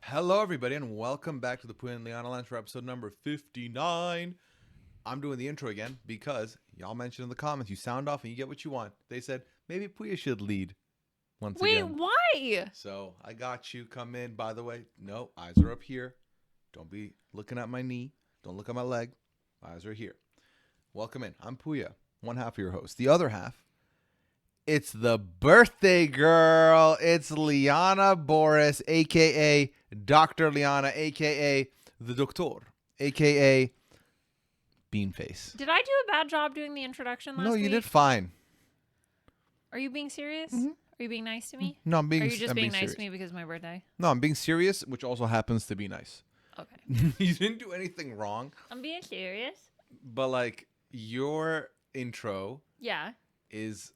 Hello, everybody, and welcome back to the Pooya Liana Lounge for episode number 59. I'm doing the intro again because y'all mentioned in the comments you sound off and you get what you want. They said maybe Pooya should lead once again. Wait, why? So I got you. Come in. By the way, no, eyes are up here. Don't be looking at my knee. Don't look at my leg. Eyes are here. Welcome in. I'm Pooya, one half of your host. The other half, it's the birthday girl. It's Liana Boris, a.k.a. Dr. Liana, a.k.a. the Doctor, a.k.a. Beanface. Did I do a bad job doing the introduction last week? No, you did fine. Are you being serious? Mhm. Are you being nice to me? No, I'm being Or are you just I'm being nice serious. to me because it's my birthday? No, I'm being serious, which also happens to be nice. Okay. You didn't do anything wrong, I'm being serious. but like your intro Yeah. is...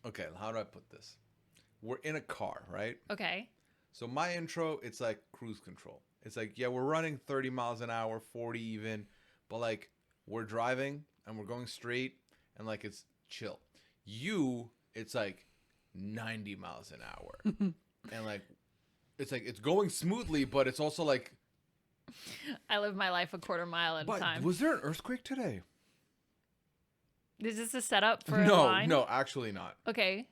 Okay, how do I put this? We're in a car, right? Okay. So my intro, it's like cruise control. It's like, yeah, we're running 30 miles an hour, 40 even, but like we're driving and we're going straight and like it's chill. You, it's like 90 miles an hour. And like it's going smoothly, but it's also like... I live my life a quarter mile at a time. Was there an earthquake today? Is this a setup for a No, line? no, actually not. Okay.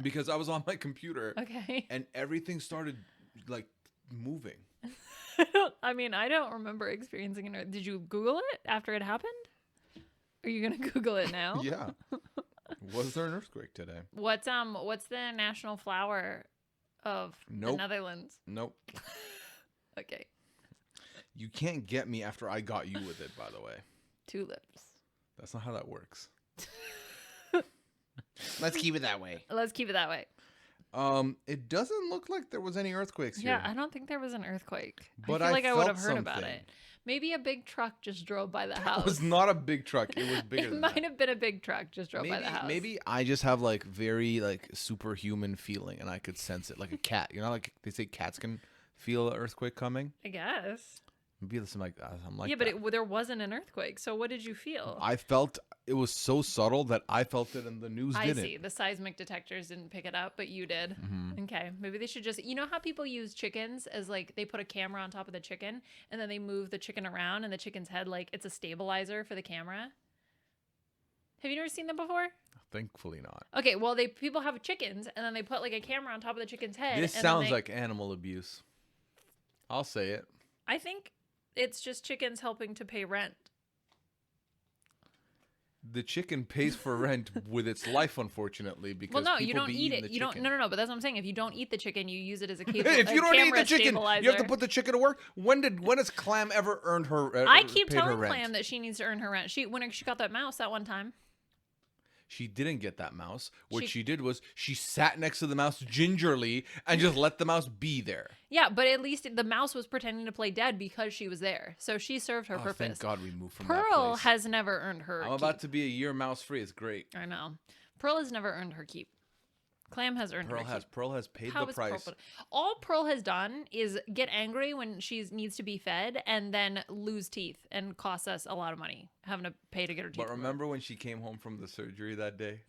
Because I was on my computer Okay. and everything started like moving. I mean, I don't remember experiencing an earth. Did you Google it after it happened? Are you gonna Google it now? Yeah. Was there an earthquake today? What's the national flower of the Nope. Netherlands? Nope. Okay. You can't get me after I got you with it, by the way. Tulips. That's not how that works. Let's keep it that way. Let's keep it that way. It doesn't look like there was any earthquakes here. Yeah, I don't think there was an earthquake. But I feel like I would have felt heard about something. it. Maybe a big truck just drove by the It house. was not a big truck. It was bigger It than might that. have been a big truck just drove by the house. Maybe I just have like very like superhuman feeling and I could sense it like a cat. You know, like they say cats can feel an earthquake coming. I guess. Maybe it's like I'm like yeah, that. but there wasn't an earthquake. So what did you feel? I felt it was so subtle that I felt it and the news I didn't. see. The seismic detectors didn't pick it up, but you did. Mhm. Okay. Maybe they should just, you know how people use chickens as like they put a camera on top of the chicken and then they move the chicken around and the chicken's head like it's a stabilizer for the camera? Have you never seen them before? Thankfully not. Okay, well people have chickens and then they put like a camera on top of the chicken's head. This and sounds then like animal abuse. I'll say it. I think it's just chickens helping to pay rent. The chicken pays for rent with its life, unfortunately, because Well, no, people you don't be eat eating it. the You don't. chicken. No. But that's what I'm saying. If you don't eat the chicken, you use it as a cable. If you don't eat the chicken, stabilizer. you have to put the chicken to work. When has Clam ever earned her? I keep paid her telling rent? Clam that she needs to earn her rent. When she got that mouse that one time. She didn't get that mouse. What she did was she sat next to the mouse gingerly and just let the mouse be there. Yeah, but at least the mouse was pretending to play dead because she was there. So she served her purpose. Thank God we moved from that Pearl place. has never earned her I'm keep. about to be a year mouse free. It's great. I know. Pearl has never earned her keep. Clam has earned her keep. Pearl has paid How the is Pearl price. all Pearl has done is get angry when she needs to be fed and then lose teeth and cost us a lot of money having to pay to get her teeth. But remember when she came home from the surgery that day?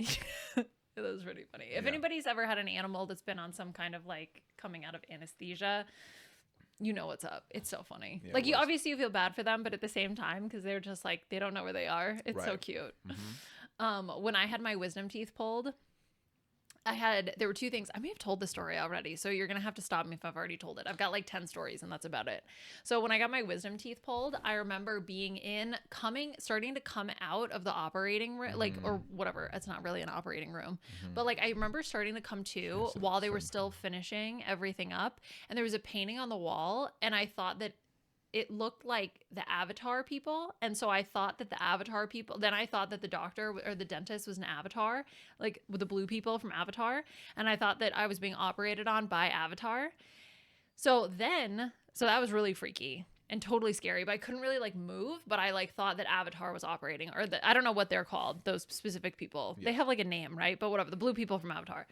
That was pretty funny. If Yeah. anybody's ever had an animal that's been on some kind of like coming out of anesthesia, you know what's up. It's so funny. Yeah, like it was. obviously you feel bad for them, but at the same time, because they're just like, they don't know where they are. It's so Right. cute. Mhm. When I had my wisdom teeth pulled, there were two things. I may have told the story already, so you're going to have to stop me if I've already told it. I've got like 10 stories and that's about it. So when I got my wisdom teeth pulled, I remember being starting to come out of the operating room, like, or whatever. It's not really an operating room, but like, I remember starting to come to Yes, while they were same still finishing everything up. And there was a painting on the wall. And I thought that it looked like the Avatar people. And so I thought that the Avatar people, then I thought that the doctor or the dentist was an Avatar, like with the blue people from Avatar. And I thought that I was being operated on by Avatar. So that was really freaky and totally scary, but I couldn't really like move, but I like thought that Avatar was operating I don't know what they're called, those specific people. Yeah. They have like a name, right? But whatever, the blue people from Avatar.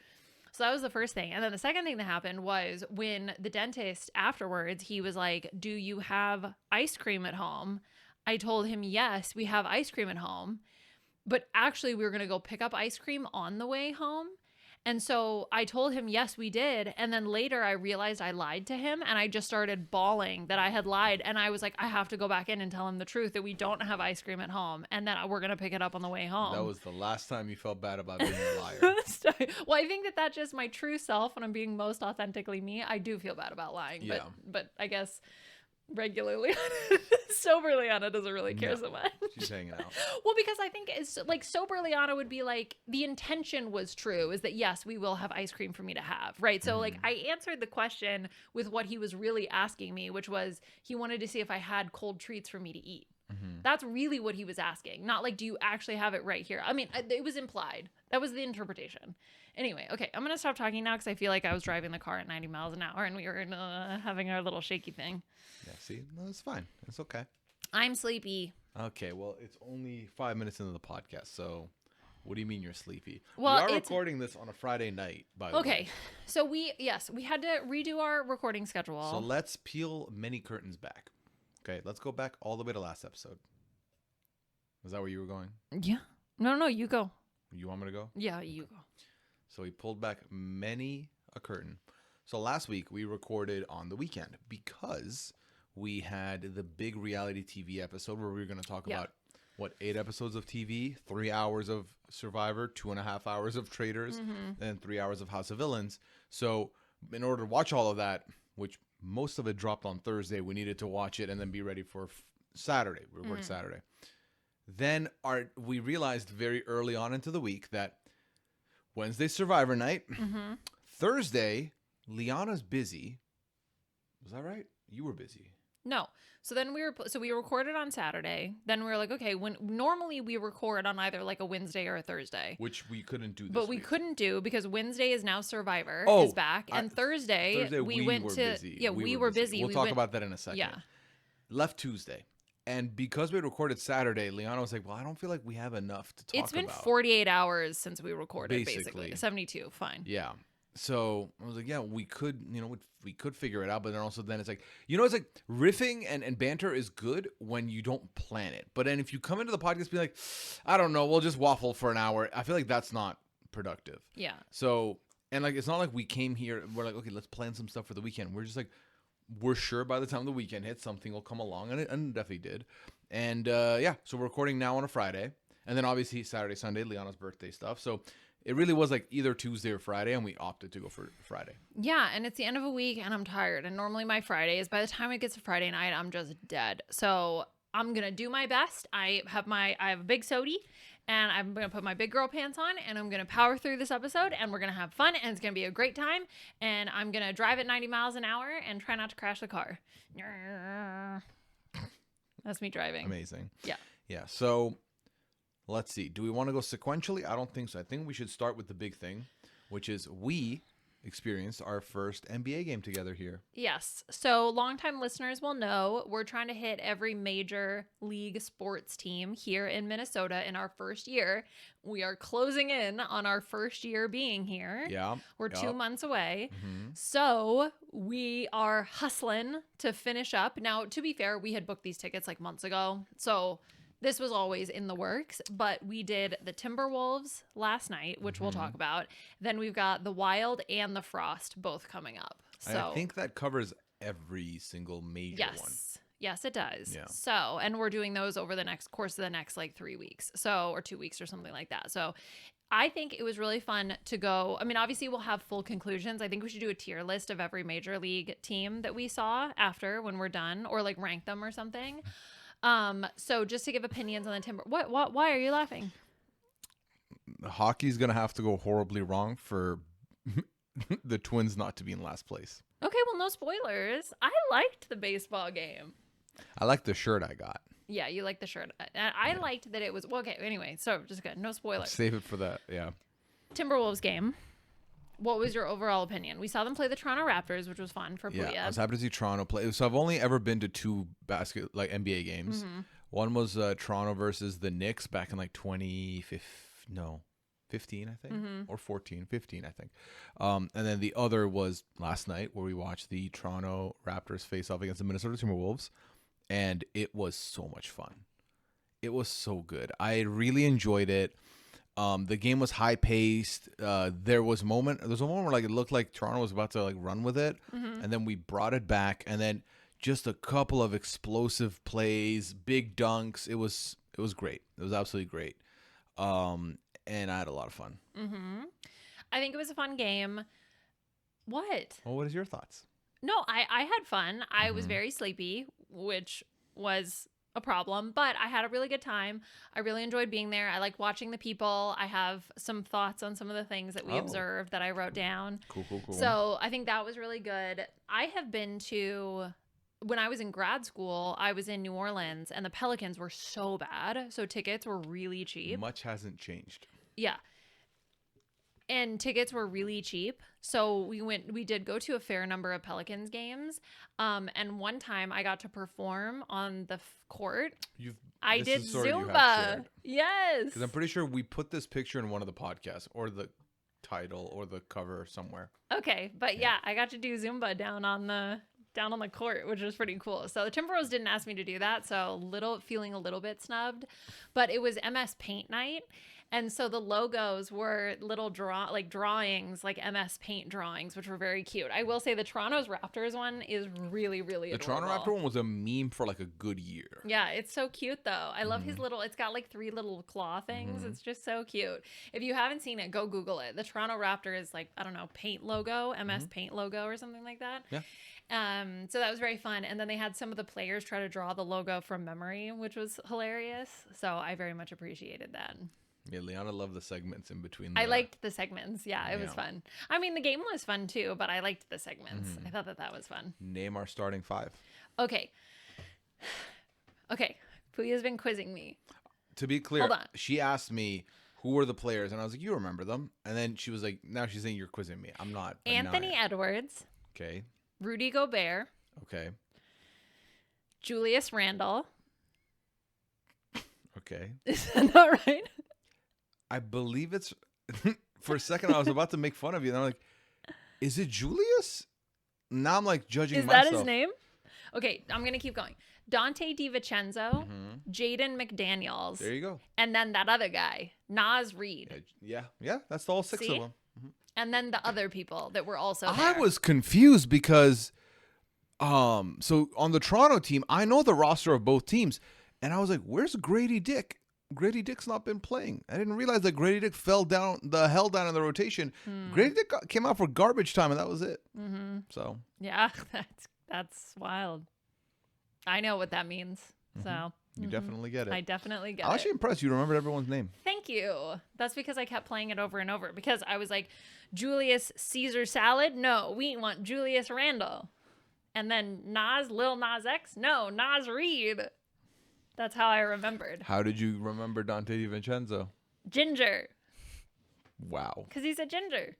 So that was the first thing. And then the second thing that happened was when the dentist afterwards, he was like, "Do you have ice cream at home?" I told him, "Yes, we have ice cream at home." But actually, we were going to go pick up ice cream on the way home. And so I told him, yes, we did. And then later I realized I lied to him, and I just started bawling that I had lied. And I was like, I have to go back in and tell him the truth that we don't have ice cream at home and that we're going to pick it up on the way home. That was the last time you felt bad about being a liar. Well, I think that that's just my true self when I'm being most authentically me. I do feel bad about lying, Yeah. but I guess regularly sober Liana doesn't really care so much. She's hanging out. Well, because I think it's like sober Liana would be like, the intention was true, is that yes, we will have ice cream for me to have, right? So like I answered the question with what he was really asking me, which was he wanted to see if I had cold treats for me to eat. That's really what he was asking. Not like, do you actually have it right here? I mean, it was implied. That was the interpretation. Anyway, okay, I'm going to stop talking now because I feel like I was driving the car at 90 miles an hour and we were having our little shaky thing. Yeah, see? No, it's fine. It's okay. I'm sleepy. Okay, well, it's only 5 minutes into the podcast, so what do you mean you're sleepy? Well, we are recording this on a Friday night, by the way. Okay, so we had to redo our recording schedule. So let's peel many curtains back. Okay, let's go back all the way to last episode. Is that where you were going? Yeah. No, you go. You want me to go? Yeah, you go. So we pulled back many a curtain. So last week we recorded on the weekend because we had the big reality TV episode where we were going to talk about, 8 episodes of TV, 3 hours of Survivor, 2.5 hours of Traitors, and 3 hours of House of Villains. So in order to watch all of that, which most of it dropped on Thursday, we needed to watch it and then be ready for Saturday. We recorded Saturday. Then we realized very early on into the week that Wednesday Survivor night, Thursday Liana's busy. Was that right? You were busy. No. So then we recorded on Saturday. Then we were like, okay, when normally we record on either like a Wednesday or a Thursday, which we couldn't do this but we week. couldn't do because Wednesday is now Survivor is back, and Thursday we went to busy. Yeah, we were busy. We'll talk about that in a second. Yeah. Left Tuesday. And because we recorded Saturday, Liana was like, well, I don't feel like we have enough to talk about. It's been 48 hours since we recorded, basically. 72, fine. Yeah. So I was like, yeah, we could, we could figure it out. But then it's like, it's like riffing and banter is good when you don't plan it. But then if you come into the podcast be like, I don't know, we'll just waffle for an hour. I feel like that's not productive. Yeah. So, and like, it's not like we came here, we're like, okay, let's plan some stuff for the weekend. We're just like, we're sure by the time the weekend hits, something will come along, and it definitely did. And so we're recording now on a Friday, and then obviously Saturday, Sunday, Liana's birthday stuff. So it really was like either Tuesday or Friday, and we opted to go for Friday. Yeah, and it's the end of a week, and I'm tired. And normally my Fridays, by the time it gets to Friday night, I'm just dead. So I'm gonna do my best. I have a big sody, and I'm going to put my big girl pants on, and I'm going to power through this episode, and we're going to have fun, and it's going to be a great time, and I'm going to drive at 90 miles an hour and try not to crash the car. That's me driving. Amazing. Yeah. Yeah. So let's see. Do we want to go sequentially? I don't think so. I think we should start with the big thing, which is we experienced our first NBA game together here. Yes. So longtime listeners will know we're trying to hit every major league sports team here in Minnesota in our first year. We are closing in on our first year being here. Yeah. We're 2 months away. So we are hustling to finish up. Now, to be fair, we had booked these tickets like months ago. So this was always in the works, but we did the Timberwolves last night, which we'll talk about. Then we've got the Wild and the Frost both coming up. So I think that covers every single major one. Yes, it does. Yeah. So, and we're doing those over the course of the next like 3 weeks. So, or 2 weeks or something like that. So I think it was really fun to go. I mean, obviously we'll have full conclusions. I think we should do a tier list of every major league team that we saw after when we're done, or like rank them or something. So just to give opinions on the Timber. What, why are you laughing? Hockey's going to have to go horribly wrong for the Twins not to be in last place. Okay, well, no spoilers. I liked the baseball game. I like the shirt I got. Yeah, you like the shirt. And I liked that it was, well, okay, anyway, so just good. No spoilers. Save it for that, yeah. Timberwolves game. What was your overall opinion? We saw them play the Toronto Raptors, which was fun for Pooya. Yeah, I was happy to see Toronto play. So I've only ever been to 2 NBA games. One was Toronto versus the Knicks back in like 15, I think, or 15, I think. And then the other was last night where we watched the Toronto Raptors face off against the Minnesota Timberwolves, and it was so much fun. It was so good. I really enjoyed it. The game was high paced. There was a moment where like it looked like Toronto was about to like run with it, and then we brought it back, and then just a couple of explosive plays, big dunks. It was great. It was absolutely great. And I had a lot of fun. I think it was a fun game. What? Well, what is your thoughts? No, I had fun. I was very sleepy, which was a problem, but I had a really good time. I really enjoyed being there. I like watching the people. I have some thoughts on some of the things that we observed that I wrote down. Cool. So I think that was really good. I have been to, when I was in grad school, I was in New Orleans and the Pelicans were so bad. So tickets were really cheap. Much hasn't changed. Yeah. And tickets were really cheap. So we did go to a fair number of Pelicans games. And one time I got to perform on the court. I did Zumba. Yes. Because I'm pretty sure we put this picture in one of the podcasts or the title or the cover somewhere. Okay. But yeah, I got to do Zumba down on the court, which was pretty cool. So the Timberwolves didn't ask me to do that. So feeling a little bit snubbed, but it was MS Paint night. And so the logos were little drawings, like MS Paint drawings, which were very cute. I will say the Toronto's Raptors one is really, really adorable. The Toronto Raptor one was a meme for like a good year. Yeah, it's so cute though. I love his it's got like 3 little claw things. It's just so cute. If you haven't seen it, go Google it. The Toronto Raptor is like, I don't know, paint logo, MS Paint logo or something like that. Yeah. So that was very fun. And then they had some of the players try to draw the logo from memory, which was hilarious. So I very much appreciated that. Yeah, Liana loved the segments in between. I liked the segments. Yeah, it was fun. I mean, the game was fun too, but I liked the segments. I thought that was fun. Name our starting 5. Okay. Pooya's been quizzing me. To be clear, Hold on. she asked me who were the players, and I was like, you remember them. And then she was like, now she's saying you're quizzing me. I'm not. Anthony Edwards. Okay. Rudy Gobert. Okay. Julius Randle. Okay. Is that not right? I believe it's for a second I was about to make fun of you and I'm like, is it Julius? Now I'm like judging myself. Is that his name? Okay, I'm gonna keep going. Dante DiVincenzo, Jaden McDaniels. There you go. And then that other guy, Naz Reid. Yeah, that's all 6 of them. And then the other people that were also there. I was confused because so on the Toronto team, I know the roster of both teams, and I was like, where's Grady Dick? Grady Dick's not been playing. I didn't realize that Grady Dick fell down in the rotation. Grady Dick came out for garbage time, and that was it. So yeah, that's wild. I know what that means. So you definitely get it. I definitely get it. I'm actually impressed you remembered everyone's name. Thank you. That's because I kept playing it over and over because I was like, Julius Caesar salad? No, we want Julius Randle. And then Lil Nas X? No, Naz Reid. That's how I remembered. How did you remember Dante DiVincenzo? Ginger. Wow. Because he's a ginger.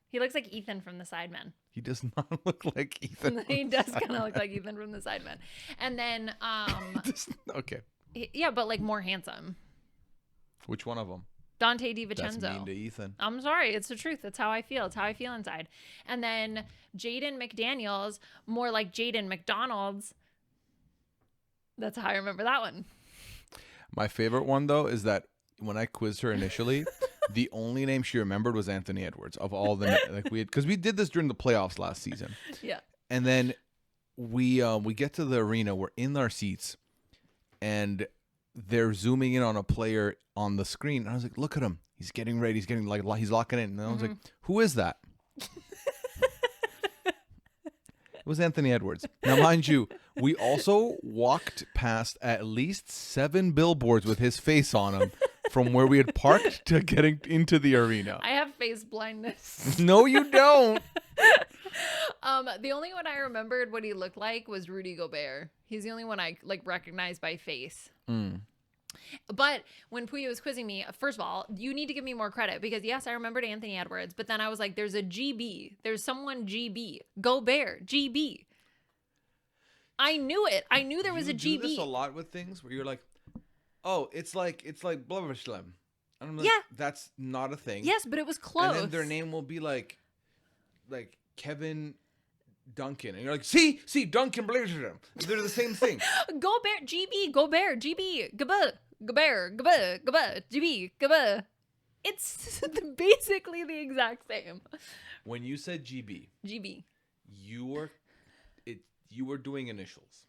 He looks like Ethan from The Sidemen. He does not look like Ethan. He does kind of look like Ethan from The Sidemen. And then, okay. Yeah, but like more handsome. Which one of them? Dante DiVincenzo. That's mean to Ethan. I'm sorry. It's the truth. That's how I feel. It's how I feel inside. And then Jaden McDaniels, more like Jaden McDonald's. That's how I remember that one. My favorite one, though, is that when I quizzed her initially, the only name she remembered was Anthony Edwards of all the because we did this during the playoffs last season. Yeah. And then we get to the arena. We're in our seats, and they're zooming in on a player on the screen. And I was like, "Look at him! He's getting ready. He's locking in." And I was like, "Who is that?" It was Anthony Edwards. Now, mind you, we also walked past at least 7 billboards with his face on them from where we had parked to getting into the arena. I have face blindness. No, you don't. The only one I remembered what he looked like was Rudy Gobert. He's the only one I recognized by face. But when Pooya was quizzing me, first of all, you need to give me more credit because yes, I remembered Anthony Edwards, but then I was like, there's a GB. There's someone GB. Gobert, GB. I knew it. I knew there was a GB. You do this a lot with things where you're like, oh, it's like blah, blah, blah. I'm like, yeah. That's not a thing. Yes, but it was close. And then their name will be like Kevin Duncan. And you're like, see, Duncan, blah, blah, blah. They're the same thing. Gobert, GB, Gobert, GB, Gobert, GB, Gobert. It's basically the exact same. When you said GB, GB. you were doing initials.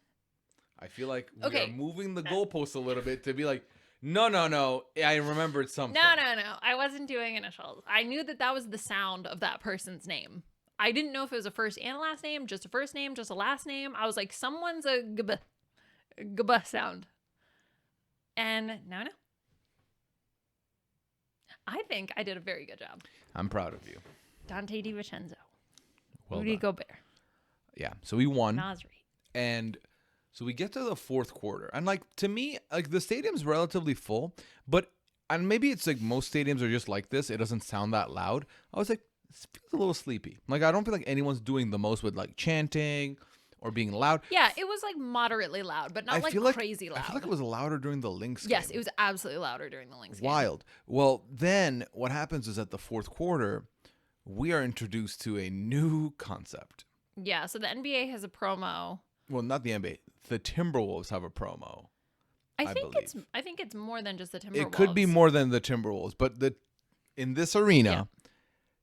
I feel like we Okay. are moving the goalposts a little bit to be like, no. I remembered something. No. I wasn't doing initials. I knew that was the sound of that person's name. I didn't know if it was a first and a last name, just a first name, just a last name. I was like, someone's a gb sound. And now I know. I think I did a very good job. I'm proud of you. Dante DiVincenzo. Well Rudy done. Gobert. Yeah. So we won. Nasri. And so we get to the fourth quarter. And like, to me, like the stadium's relatively full, and maybe it's like most stadiums are just like this. It doesn't sound that loud. I was like, this feels a little sleepy. Like, I don't feel like anyone's doing the most with like chanting or being loud. Yeah, it was like moderately loud, but not crazy loud. I feel like it was louder during the Lynx game. Yes, it was absolutely louder during the Lynx game. Wild. Well, then what happens is at the fourth quarter, we are introduced to a new concept. Yeah, so the NBA has a promo. Well, not the NBA. The Timberwolves have a promo. I think it's more than just the Timberwolves. It could be more than the Timberwolves, but in this arena,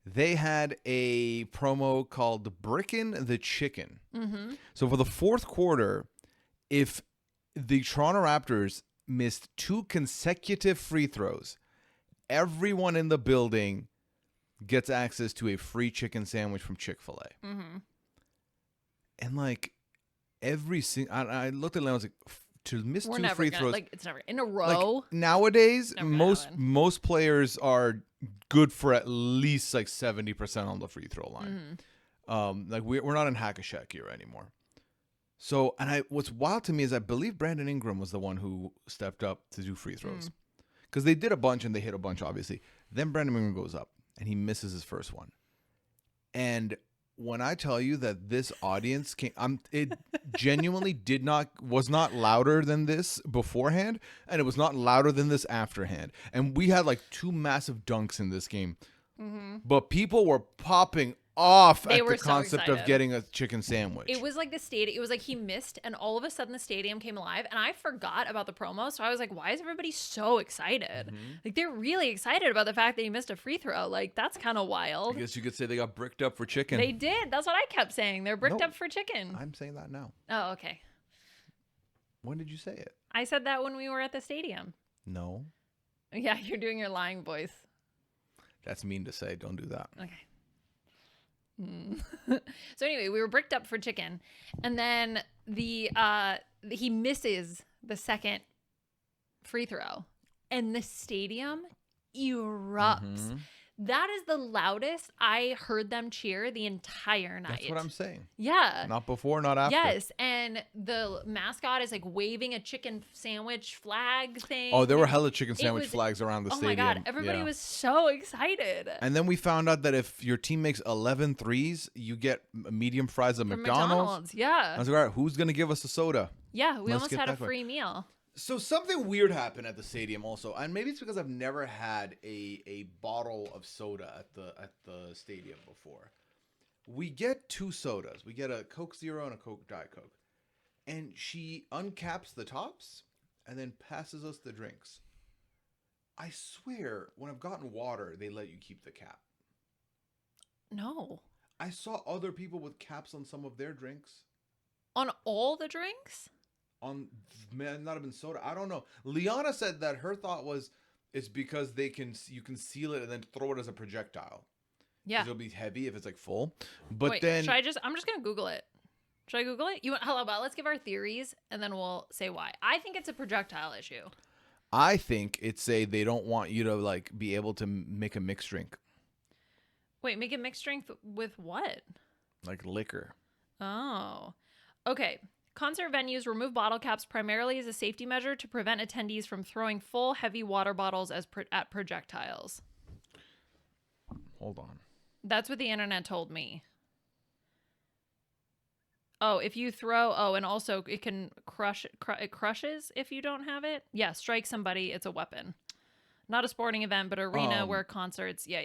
they had a promo called Bricken the Chicken. Mm-hmm. So for the fourth quarter, if the Toronto Raptors missed 2 consecutive free throws, everyone in the building gets access to a free chicken sandwich from Chick-fil-A. Mm-hmm. And like I looked at it and I was like, to miss We're 2 never free gonna, throws. Like, it's never in a row. Like, nowadays, Never gonna happen. most players are good for at least like 70% on the free throw line. Mm-hmm. Like we're not in hack-a-shack era anymore. So, what's wild to me is I believe Brandon Ingram was the one who stepped up to do free throws. Because they did a bunch and they hit a bunch, obviously. Then Brandon Ingram goes up and he misses his first one. And when I tell you that this audience it genuinely was not louder than this beforehand, and it was not louder than this afterhand. And we had like 2 massive dunks in this game, but people were popping off at the concept of getting a chicken sandwich. It was like the stadium. It was like he missed, and all of a sudden the stadium came alive. And I forgot about the promo, so I was like, "Why is everybody so excited? Like they're really excited about the fact that he missed a free throw. Like that's kind of wild." I guess you could say they got bricked up for chicken. They did. That's what I kept saying. They're bricked up for chicken. I'm saying that now. Oh, okay. When did you say it? I said that when we were at the stadium. No. Yeah, you're doing your lying voice. That's mean to say. Don't do that. Okay. So anyway, we were bricked up for chicken, and then he misses the second free throw, and the stadium erupts. That is the loudest I heard them cheer the entire night. That's what I'm saying. Yeah. Not before, not after. Yes, and the mascot is like waving a chicken sandwich flag thing. Oh, there were hella chicken sandwich flags around the stadium. Oh my God, everybody was so excited. And then we found out that if your team makes 11 threes, you get medium fries at McDonald's. Yeah. I was like, all right, who's going to give us a soda? Yeah, we Let's almost get had a that free meal. So something weird happened at the stadium also, and maybe it's because I've never had a bottle of soda at the stadium before. We get 2 sodas. We get a Coke Zero and a Coke Diet Coke. And she uncaps the tops and then passes us the drinks. I swear, when I've gotten water, they let you keep the cap. No. I saw other people with caps on some of their drinks. On all the drinks? May not have been soda. I don't know. Liana said that her thought was it's because you can seal it and then throw it as a projectile. Yeah. It'll be heavy if it's like full. But wait, then I'm just gonna Google it. Should I Google it? How about let's give our theories and then we'll say why. I think it's a projectile issue. I think it's they don't want you to like be able to make a mixed drink. Wait, make a mixed drink with what? Like liquor. Oh. Okay. Concert venues remove bottle caps primarily as a safety measure to prevent attendees from throwing full, heavy water bottles at projectiles. Hold on. That's what the internet told me. Oh, if you throw... Oh, and also it can crush... It crushes if you don't have it. Yeah, strike somebody. It's a weapon. Not a sporting event, but arena where concerts... Yeah.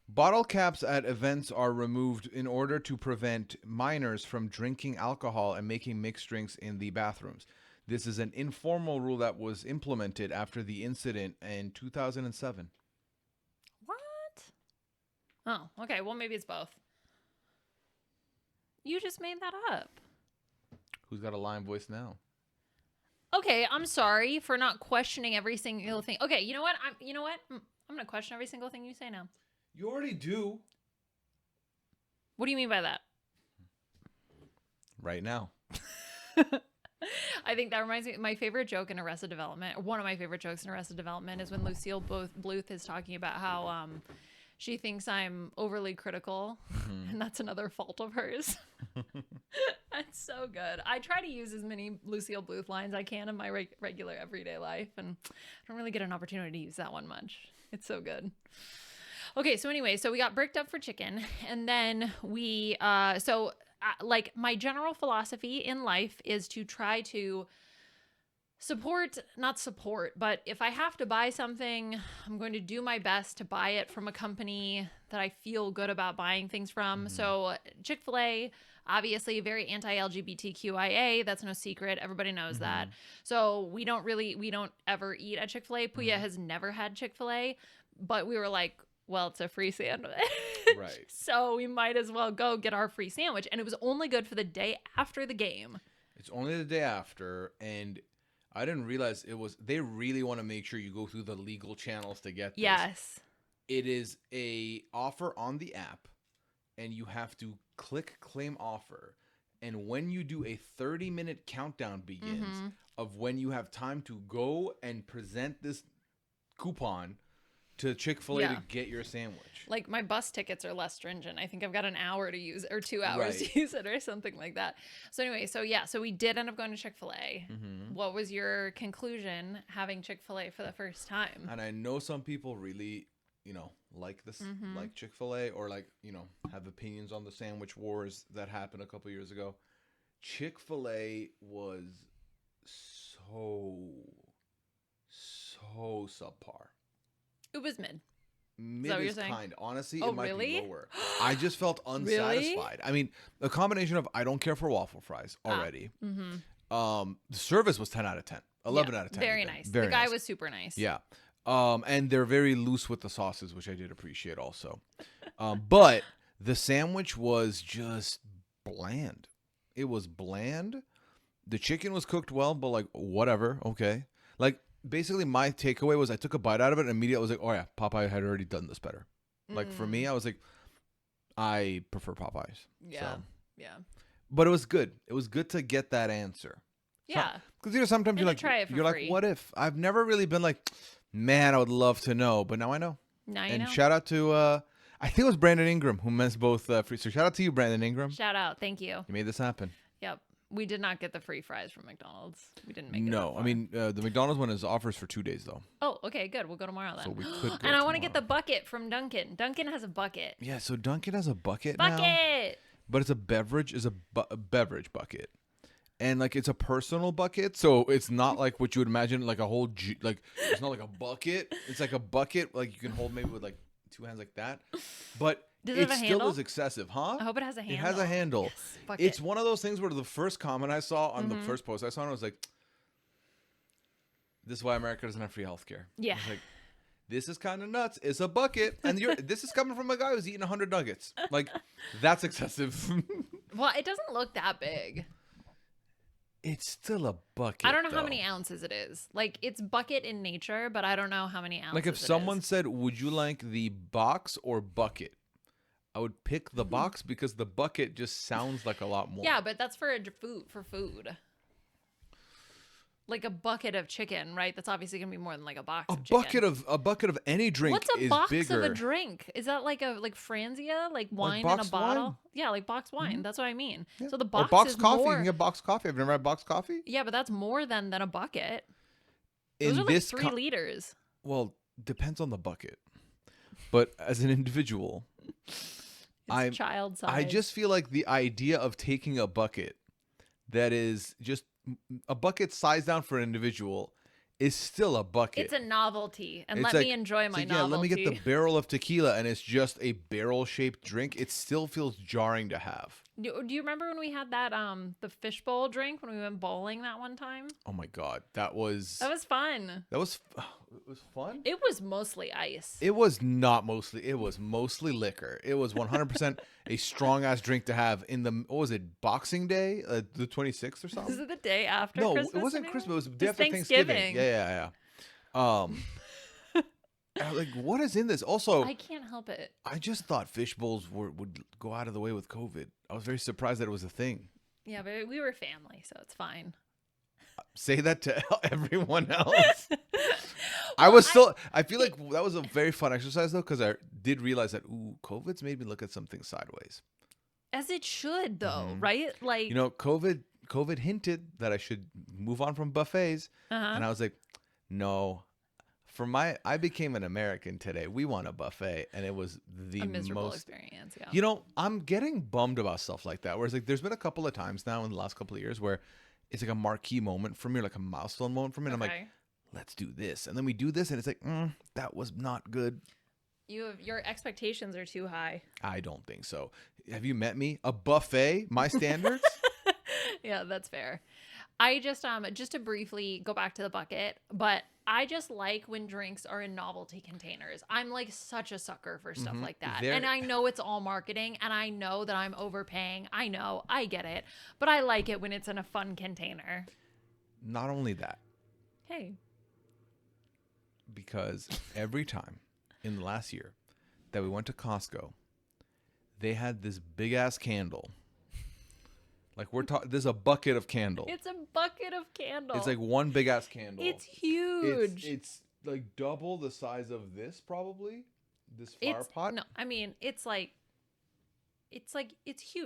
Bottle caps at events are removed in order to prevent minors from drinking alcohol and making mixed drinks in the bathrooms. This is an informal rule that was implemented after the incident in 2007. Oh, okay. Well, maybe it's both. You just made that up. Who's got a lion voice now? Okay, I'm sorry for not questioning every single thing. Okay, you know what? I'm gonna question every single thing you say now. You already do. What do you mean by that? Right now. I think that reminds me. My favorite joke in Arrested Development, or one of my favorite jokes in Arrested Development, is when Lucille Bluth is talking about how she thinks I'm overly critical, and that's another fault of hers. That's so good. I try to use as many Lucille Bluth lines I can in my regular everyday life, and I don't really get an opportunity to use that one much. It's so good. Okay, so anyway, so we got bricked up for chicken, and then we like my general philosophy in life is to try to not support, but if I have to buy something, I'm going to do my best to buy it from a company that I feel good about buying things from. So Chick-fil-A, obviously very anti-LGBTQIA. That's no secret. Everybody knows that. So we don't ever eat at Chick-fil-A. Pooya has never had Chick-fil-A, but we were like, well, it's a free sandwich. Right. So we might as well go get our free sandwich. And it was only good for the day after the game. It's only the day after, and I didn't realize they really want to make sure you go through the legal channels to get this. Yes. It is a offer on the app, and you have to click claim offer. And when you do, a 30-minute countdown begins of when you have time to go and present this coupon to Chick-fil-A to get your sandwich. Like my bus tickets are less stringent. I think I've got an hour to use or 2 hours to use it or something like that. So anyway, so we did end up going to Chick-fil-A. What was your conclusion having Chick-fil-A for the first time? And I know some people really, like this, like Chick-fil-A, or like, have opinions on the sandwich wars that happened a couple years ago. Chick-fil-A was so subpar. It was mid. Mid is kind. Honestly, it might really? be lower. I just felt unsatisfied. I mean, a combination of I don't care for waffle fries already. The service was 10 out of 10. 11 out of 10. Very nice. The guy was super nice. Yeah. And they're very loose with the sauces, which I did appreciate also. But the sandwich was just bland. It was bland. The chicken was cooked well, but like whatever. Okay. Like, basically, my takeaway was I took a bite out of it and immediately I was like, oh, yeah, Popeye had already done this better. Like, for me, I was like, I prefer Popeyes. Yeah. So. Yeah. But it was good. It was good to get that answer. Yeah. Because, sometimes and you're like, what if? I've never really been like, man, I would love to know. But now I know. Now you know. And shout out to, I think it was Brandon Ingram who missed both free. So shout out to you, Brandon Ingram. Shout out. Thank you. You made this happen. Yep. We did not get the free fries from McDonald's. We didn't make it. No, I mean, the McDonald's one is offers for 2 days, though. Oh, okay, good. We'll go tomorrow then. So we could go And I want to get the bucket from Dunkin'. Dunkin' has a bucket. Yeah, so Dunkin' has a bucket now. Bucket! But it's a beverage, a beverage bucket. And, like, it's a personal bucket, so it's not like what you would imagine, like a whole, it's not like a bucket. It's like a bucket, like, you can hold maybe with, like, 2 hands like that. But it still is excessive, huh? I hope it has a handle. It has a handle. Yes, it's one of those things where the first comment I saw on the first post I saw, I was like, this is why America doesn't have free healthcare. Yeah. I was like, this is kind of nuts. It's a bucket. And this is coming from a guy who's eating 100 nuggets. Like, that's excessive. Well, it doesn't look that big. It's still a bucket. I don't know how many ounces it is. Like, it's bucket in nature, but I don't know how many ounces. Like, if someone said, would you like the box or bucket? I would pick the box because the bucket just sounds like a lot more. Yeah, but that's for food. Like a bucket of chicken, right? That's obviously gonna be more than like a box. A bucket of any drink. What's a is box bigger. of a drink? Is that like Franzia, like wine in a bottle? Wine? Yeah, like box wine. That's what I mean. Yeah. So the box or box is coffee. More... You can get box coffee. I've never had box coffee. Yeah, but that's more than a bucket. Those are like 3 liters. Well, depends on the bucket. But as an individual, it's child size. I just feel like the idea of taking a bucket that is just a bucket sized down for an individual is still a bucket. It's a novelty, and let me enjoy my novelty. Yeah, let me get the barrel of tequila, and it's just a barrel-shaped drink. It still feels jarring to have. Do you remember when we had that the fishbowl drink when we went bowling that one time? Oh my God, that was fun. it was fun. It was mostly ice. It was not mostly. It was mostly liquor. It was 100% a strong ass drink to have in the what was it, Boxing Day, the 26th or something. Is it the day after? No, Christmas it wasn't anyway? Christmas. It was the day It's after Thanksgiving. Yeah. And I was like, what is in this? Also, I can't help it. I just thought fish bowls would go out of the way with COVID. I was very surprised that it was a thing. Yeah, but we were family, so it's fine. Say that to everyone else. I feel like that was a very fun exercise though, because I did realize that COVID's made me look at something sideways. As it should, though, Mhm. right? Like, COVID hinted that I should move on from buffets, and I was like, no. I became an American today. We want a buffet, and it was the a miserable most experience. Yeah. I'm getting bummed about stuff like that. Whereas like there's been a couple of times now in the last couple of years where it's like a marquee moment for me, or like a milestone moment for me. And I'm like, let's do this. And then we do this and it's like, that was not good. Your expectations are too high. I don't think so. Have you met me? A buffet? My standards? Yeah, that's fair. I just to briefly go back to the bucket, but I just like when drinks are in novelty containers. I'm like such a sucker for stuff like that. And I know it's all marketing and I know that I'm overpaying. I know, I get it. But I like it when it's in a fun container. Not only that. Hey. Because every time in the last year that we went to Costco, they had this big ass candle. Like there's a bucket of candle. It's a bucket of candle. It's like one big ass candle. It's huge. It's like double the size of this probably. This flower pot. No, I mean it's huge.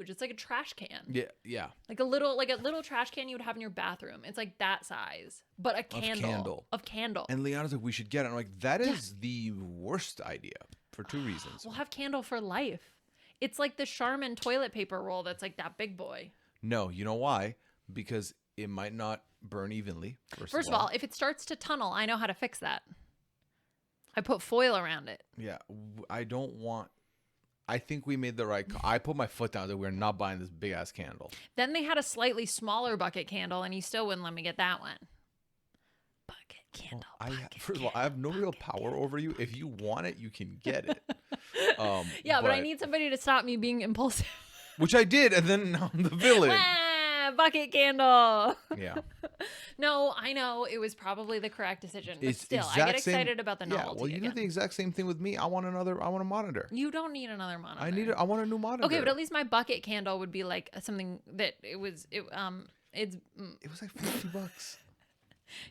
It's like a trash can. Yeah. Like a little trash can you would have in your bathroom. It's like that size, but a candle of candle. And Liana's like, we should get it. I'm like, that is the worst idea for two reasons. We'll have candle for life. It's like the Charmin toilet paper roll that's like that big boy. No, you know why? Because it might not burn evenly. First of all, if it starts to tunnel, I know how to fix that. I put foil around it. Yeah, I think we made the right call. I put my foot down that we're not buying this big ass candle. Then they had a slightly smaller bucket candle, and you still wouldn't let me get that one. Bucket candle. First of all, I have no real power over you. If you want it, you can get it. Yeah, but I need somebody to stop me being impulsive. Which I did, and then now I'm the villain. Bucket candle. Yeah. No, I know it was probably the correct decision, but It's still, I get excited about the novelty. Yeah, well, you do the exact same thing with me. I want a monitor. You don't need another monitor. I want a new monitor. Okay, but at least my bucket candle would be like something that it was like $50.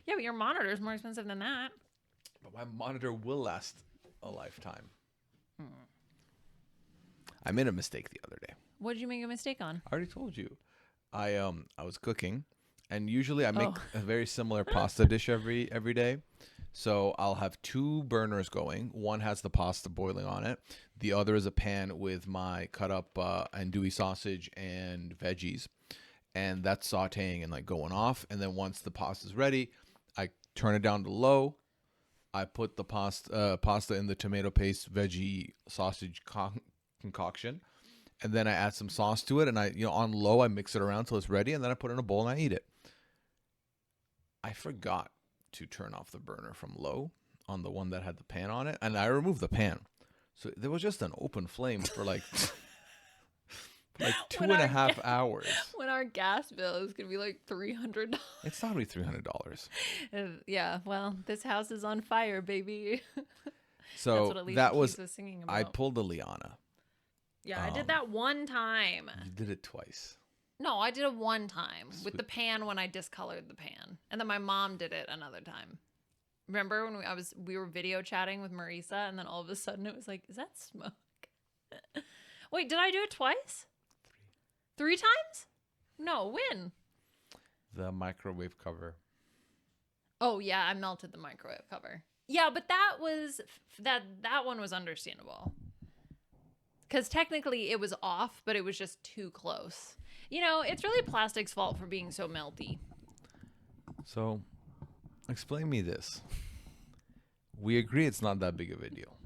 Yeah, but your monitor is more expensive than that. But my monitor will last a lifetime. I made a mistake the other day. What did you make a mistake on? I already told you. I was cooking, and usually I make a very similar pasta dish every day. So I'll have two burners going. One has the pasta boiling on it. The other is a pan with my cut up andouille sausage and veggies, and that's sautéing and like going off. And then once the pasta's ready, I turn it down to low. I put the pasta in the tomato paste veggie sausage concoction. And then I add some sauce to it, and on low, I mix it around till it's ready, and then I put it in a bowl and I eat it. I forgot to turn off the burner from low on the one that had the pan on it, and I removed the pan. So there was just an open flame for like 2.5 hours. When our gas bill is going to be like $300. It's not going to be $300. Yeah, well, this house is on fire, baby. So that's what Alicia Keys was singing about. I pulled a Liana. Yeah, I did that one time. You did it twice. No, I did it one time with the pan when I discolored the pan. And then my mom did it another time. Remember when we were video chatting with Marisa, and then all of a sudden it was like, is that smoke? Wait, did I do it twice? Three times? No, when? The microwave cover. Oh yeah, I melted the microwave cover. Yeah, but that one was understandable. Because technically it was off, but it was just too close. It's really plastic's fault for being so melty. So, explain me this. We agree it's not that big of a deal.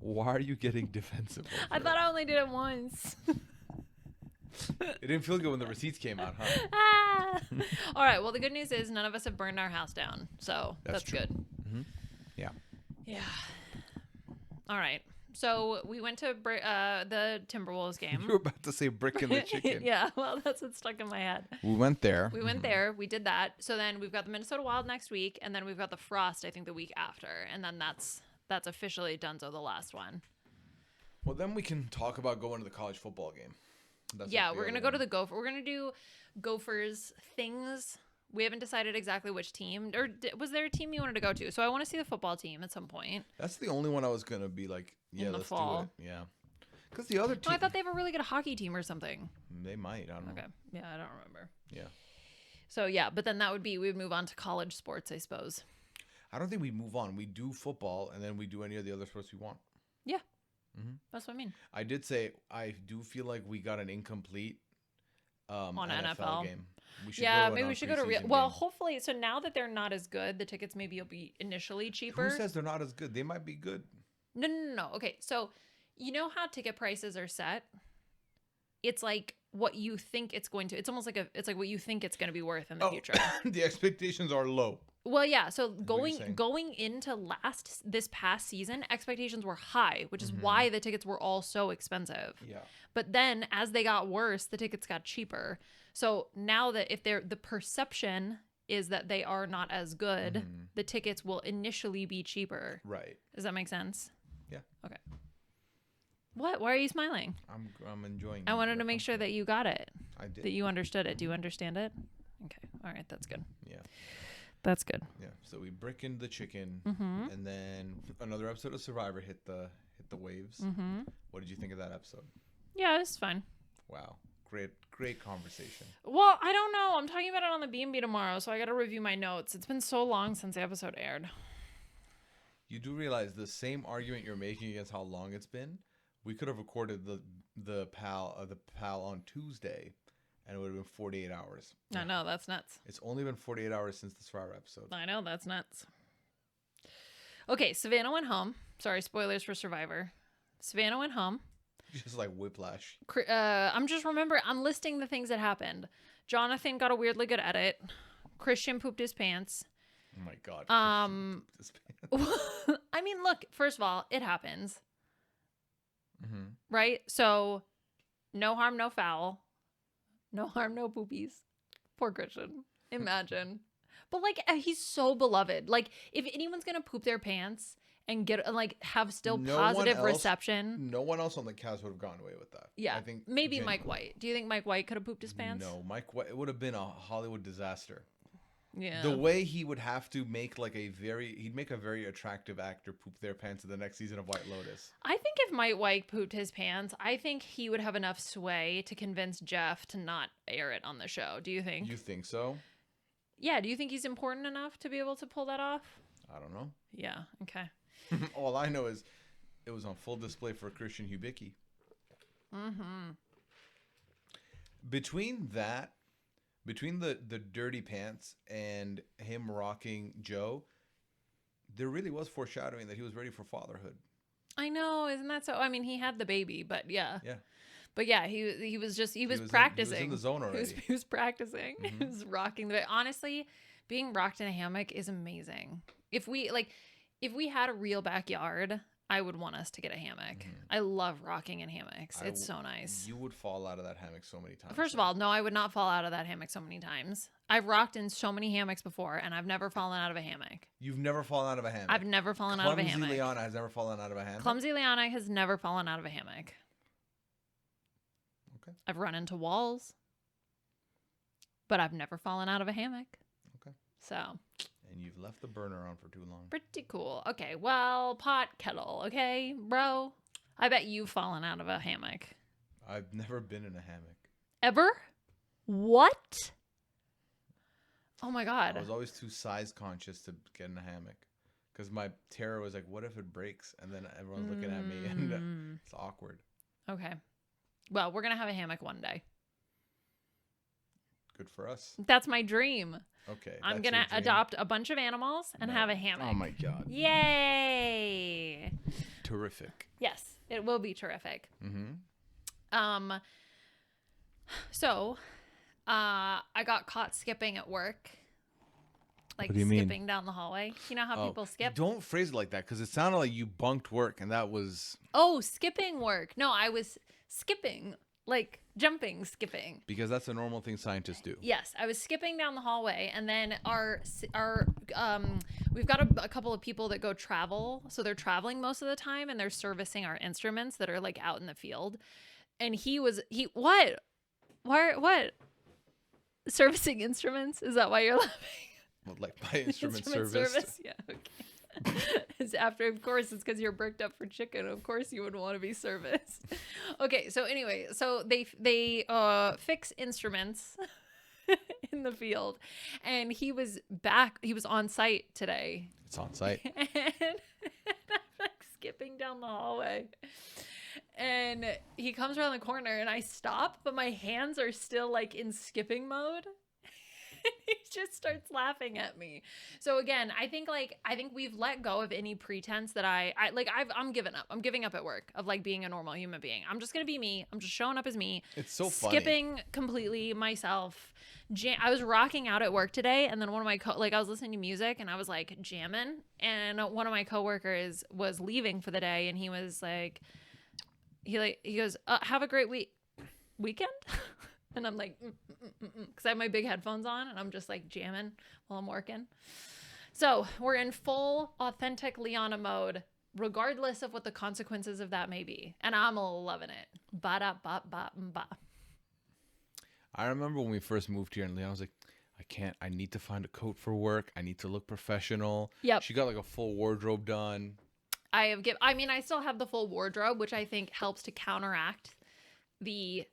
Why are you getting defensive over I thought I only did it once. It didn't feel good when the receipts came out, huh? Ah. All right. Well, the good news is none of us have burned our house down, so that's true. good. Mm-hmm. Yeah. Yeah. All right. So we went to the Timberwolves game. You were about to say bricken the chicken. Yeah. Well, that's what's stuck in my head. We went there. We went there. We did that. So then we've got the Minnesota Wild next week, and then we've got the Frost, I think, the week after, and then that's officially donezo, the last one. Well, then we can talk about going to the college football game. That's Yeah, like we're the gonna other go to one. the Gopher. We're gonna do Gophers things. We haven't decided exactly which team, or was there a team you wanted to go to? So I want to see the football team at some point. That's the only one I was gonna be like, yeah, In the let's fall. do it. Yeah, because the other No, team, I thought they have a really good hockey team or something. they might. I don't know. Okay, yeah, I don't remember. Yeah, So yeah, but then we would move on to college sports, I suppose. I don't think we move on. We do football, and then we do any of the other sports we want. Yeah, Mm-hmm. that's what I mean. I did say I do feel like we got an incomplete On NFL NFL. game. We should Yeah, go to maybe an we should go to real. preseason Well, game. hopefully, so now that they're not as good, the tickets maybe will be initially cheaper. Who says they're not as good? They might be good. No. Okay, so you know how ticket prices are set? It's like what you think it's going to. It's almost like it's like what you think it's going to be worth in the future. The expectations are low. Well, yeah. So what you're saying. going into this past season, expectations were high, which is Mhm. why the tickets were all so expensive. Yeah. But then as they got worse, the tickets got cheaper. So now that if the perception is that they are not as good, Mhm. the tickets will initially be cheaper. Right. Does that make sense? Yeah. Okay. What? Why are you smiling? I'm enjoying. I wanted your to make sure that you got it, I did. that you understood it. Do you understand it? Okay. All right. That's good. Yeah. That's good. Yeah. So we brickened the chicken, Mm-hmm. and then another episode of Survivor hit the waves. Mm-hmm. What did you think of that episode? Yeah, it's fine. Wow. Great conversation. Well, I don't know. I'm talking about it on the B&B tomorrow, so I got to review my notes. It's been so long since the episode aired. You do realize the same argument you're making against how long it's been. We could have recorded the pal on Tuesday, and it would have been 48 hours. I know, that's nuts. It's only been 48 hours since the Survivor episode. I know, that's nuts. Okay, Savannah went home. Sorry, spoilers for Survivor. Savannah went home. Just like whiplash. I'm listing the things that happened. Jonathan got a weirdly good edit. Christian pooped his pants. Oh my God. I mean, look, first of all, it happens, Mm-hmm. right? So, no harm, no foul. No harm, no poopies. Poor Christian. Imagine. But, like, he's so beloved. Like, if anyone's going to poop their pants and get, like, have still No positive one else- reception. No one else on the cast would have gotten away with that. Yeah. I think Maybe Mike White. Do you think Mike White could have pooped his pants? No, Mike White. It would have been a Hollywood disaster. Yeah. The way he would have to make he'd make a very attractive actor poop their pants in the next season of White Lotus. I think if Mike White pooped his pants, I think he would have enough sway to convince Jeff to not air it on the show. Do you think? You think so? Yeah. Do you think he's important enough to be able to pull that off? I don't know. Yeah. Okay. All I know is it was on full display for Christian Hubicki. Mm-hmm. Between the dirty pants and him rocking Joe, there really was foreshadowing that he was ready for fatherhood. I know. Isn't that so? I mean, he had the baby, but yeah. Yeah. But yeah, he was He practicing. was in the zone already. He was practicing. He Mhm. was rocking the. Honestly, being rocked in a hammock is amazing. If we had a real backyard, I would want us to get a hammock. Mhm. I love rocking in hammocks. It's so nice. You would fall out of that hammock so many times. First of all, no, I would not fall out of that hammock so many times. I've rocked in so many hammocks before, and I've never fallen out of a hammock. You've never fallen out of a hammock. I've never fallen out of a Clumsy hammock. Liana has never fallen out of a hammock. Clumsy Liana has never fallen out of a hammock. Okay. I've run into walls, but I've never fallen out of a hammock. Okay. So, And you've left the burner on for too long. pretty cool. Okay, well, pot kettle, okay, bro? I bet you've fallen out of a hammock. I've never been in a hammock. Ever? What? Oh my God. I was always too size conscious to get in a hammock. Because my terror was like, what if it breaks? And then everyone's looking at me and Mm. it's awkward. Okay. Well, we're going to have a hammock one day. Good for us. That's my dream. Okay. I'm that's going your to dream? adopt a bunch of animals and No. have a hammock. Oh my God. Yay. Terrific. Yes, it will be terrific. Mm-hmm. So, I got caught skipping at work. Like What do you mean? skipping down the hallway. You know how people skip? Don't phrase it like that because it sounded like you bunked work and that was Oh, skipping work. No, I was skipping, like jumping, skipping. because that's a normal thing scientists do. Yes, I was skipping down the hallway, and then our we've got a couple of people that go travel, so they're traveling most of the time, and they're servicing our instruments that are like out in the field. And what servicing instruments? Is that why you're laughing? Well, like my instrument service. Yeah, okay. It's after, of course, it's because you're bricked up for chicken. Of course, you would want to be serviced. Okay, so anyway, so they fix instruments in the field, and he was on site today. It's on site. And I'm like skipping down the hallway, and he comes around the corner, and I stop, but my hands are still like in skipping mode. He just starts laughing at me. So again, I think we've let go of any pretense that I'm giving up. I'm giving up at work of like being a normal human being. I'm just gonna be me. I'm just showing up as me. It's so funny. Skipping completely myself. I was rocking out at work today, and then one of my I was listening to music and I was like jamming, and one of my coworkers was leaving for the day, and he was like, he goes, "Have a great weekend." And I'm like, because I have my big headphones on, and I'm just like jamming while I'm working. So we're in full authentic Liana mode, regardless of what the consequences of that may be. And I'm loving it. Ba-da-ba-ba-ba. I remember when we first moved here, and Leon was like, I need to find a coat for work. I need to look professional. Yep. She got like a full wardrobe done. I still have the full wardrobe, which I think helps to counteract the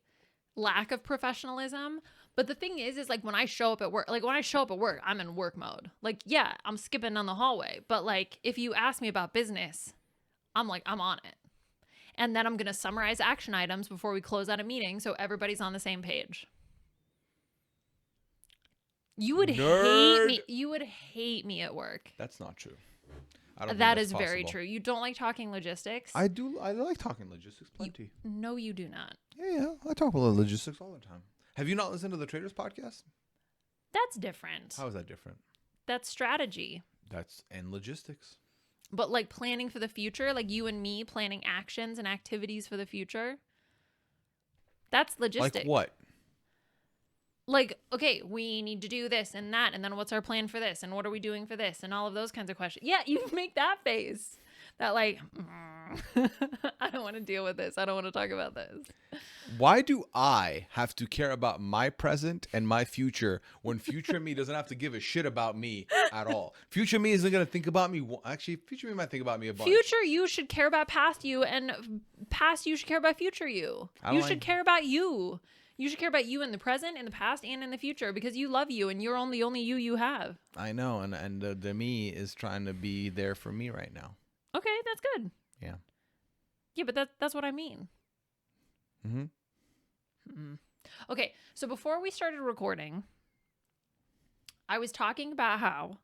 lack of professionalism. But the thing is like when I show up at work, I'm in work mode. Like, yeah, I'm skipping down the hallway, but like if you ask me about business, I'm on it. And then I'm going to summarize action items before we close out a meeting so everybody's on the same page. You would hate me. You would hate me at work. That's not true. I don't That think is that's very possible. true. You don't like talking logistics? I do. I like talking logistics plenty. No, you do not. Yeah. I talk about logistics all the time. Have you not listened to the Traders podcast? That's different. How is that different? That's strategy. And logistics. But like planning for the future, like you and me planning actions and activities for the future. That's logistics. Like what? Like, okay, we need to do this and that, and then what's our plan for this, and what are we doing for this, and all of those kinds of questions. Yeah, you make that face. That like, I don't want to deal with this. I don't want to talk about this. Why do I have to care about my present and my future when future me doesn't have to give a shit about me at all? Future me isn't going to think about me. Actually, future me might think about me a bunch. Future you should care about past you, and past you should care about future you. You should care about you. You should care about you in the present, in the past, and in the future because you love you and you're the only you have. I know, and the me is trying to be there for me right now. Okay, that's good. Yeah. Yeah, but that's what I mean. Okay, so before we started recording, I was talking about how...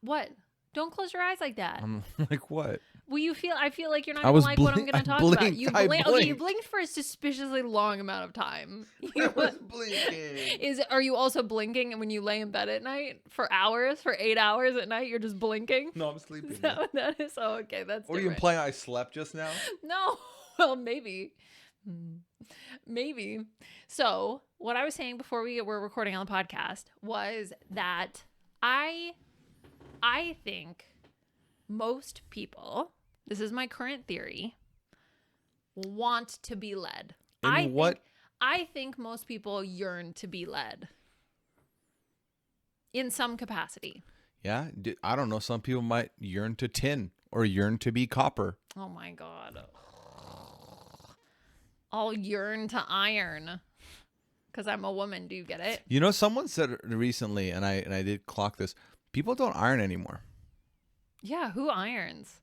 what? Don't close your eyes like that. I'm like, what? Well, I feel like you're not going to like what I'm going to talk about. You blinked. Okay, you blinked for a suspiciously long amount of time. I was blinking. Are you also blinking when you lay in bed at night for hours, for 8 hours at night? You're just blinking? No, I'm sleeping. Is that what that is? Oh, okay, that's What are you implying? I slept just now? No. Well, maybe. Maybe. So, what I was saying before we were recording on the podcast was that I think most people, this is my current theory, want to be led. I think most people yearn to be led in some capacity. Yeah, I don't know. Some people might yearn to tin or yearn to be copper. Oh my God. I'll yearn to iron because I'm a woman. Do you get it? You know, someone said recently, and I did clock this, people don't iron anymore. Yeah, who irons?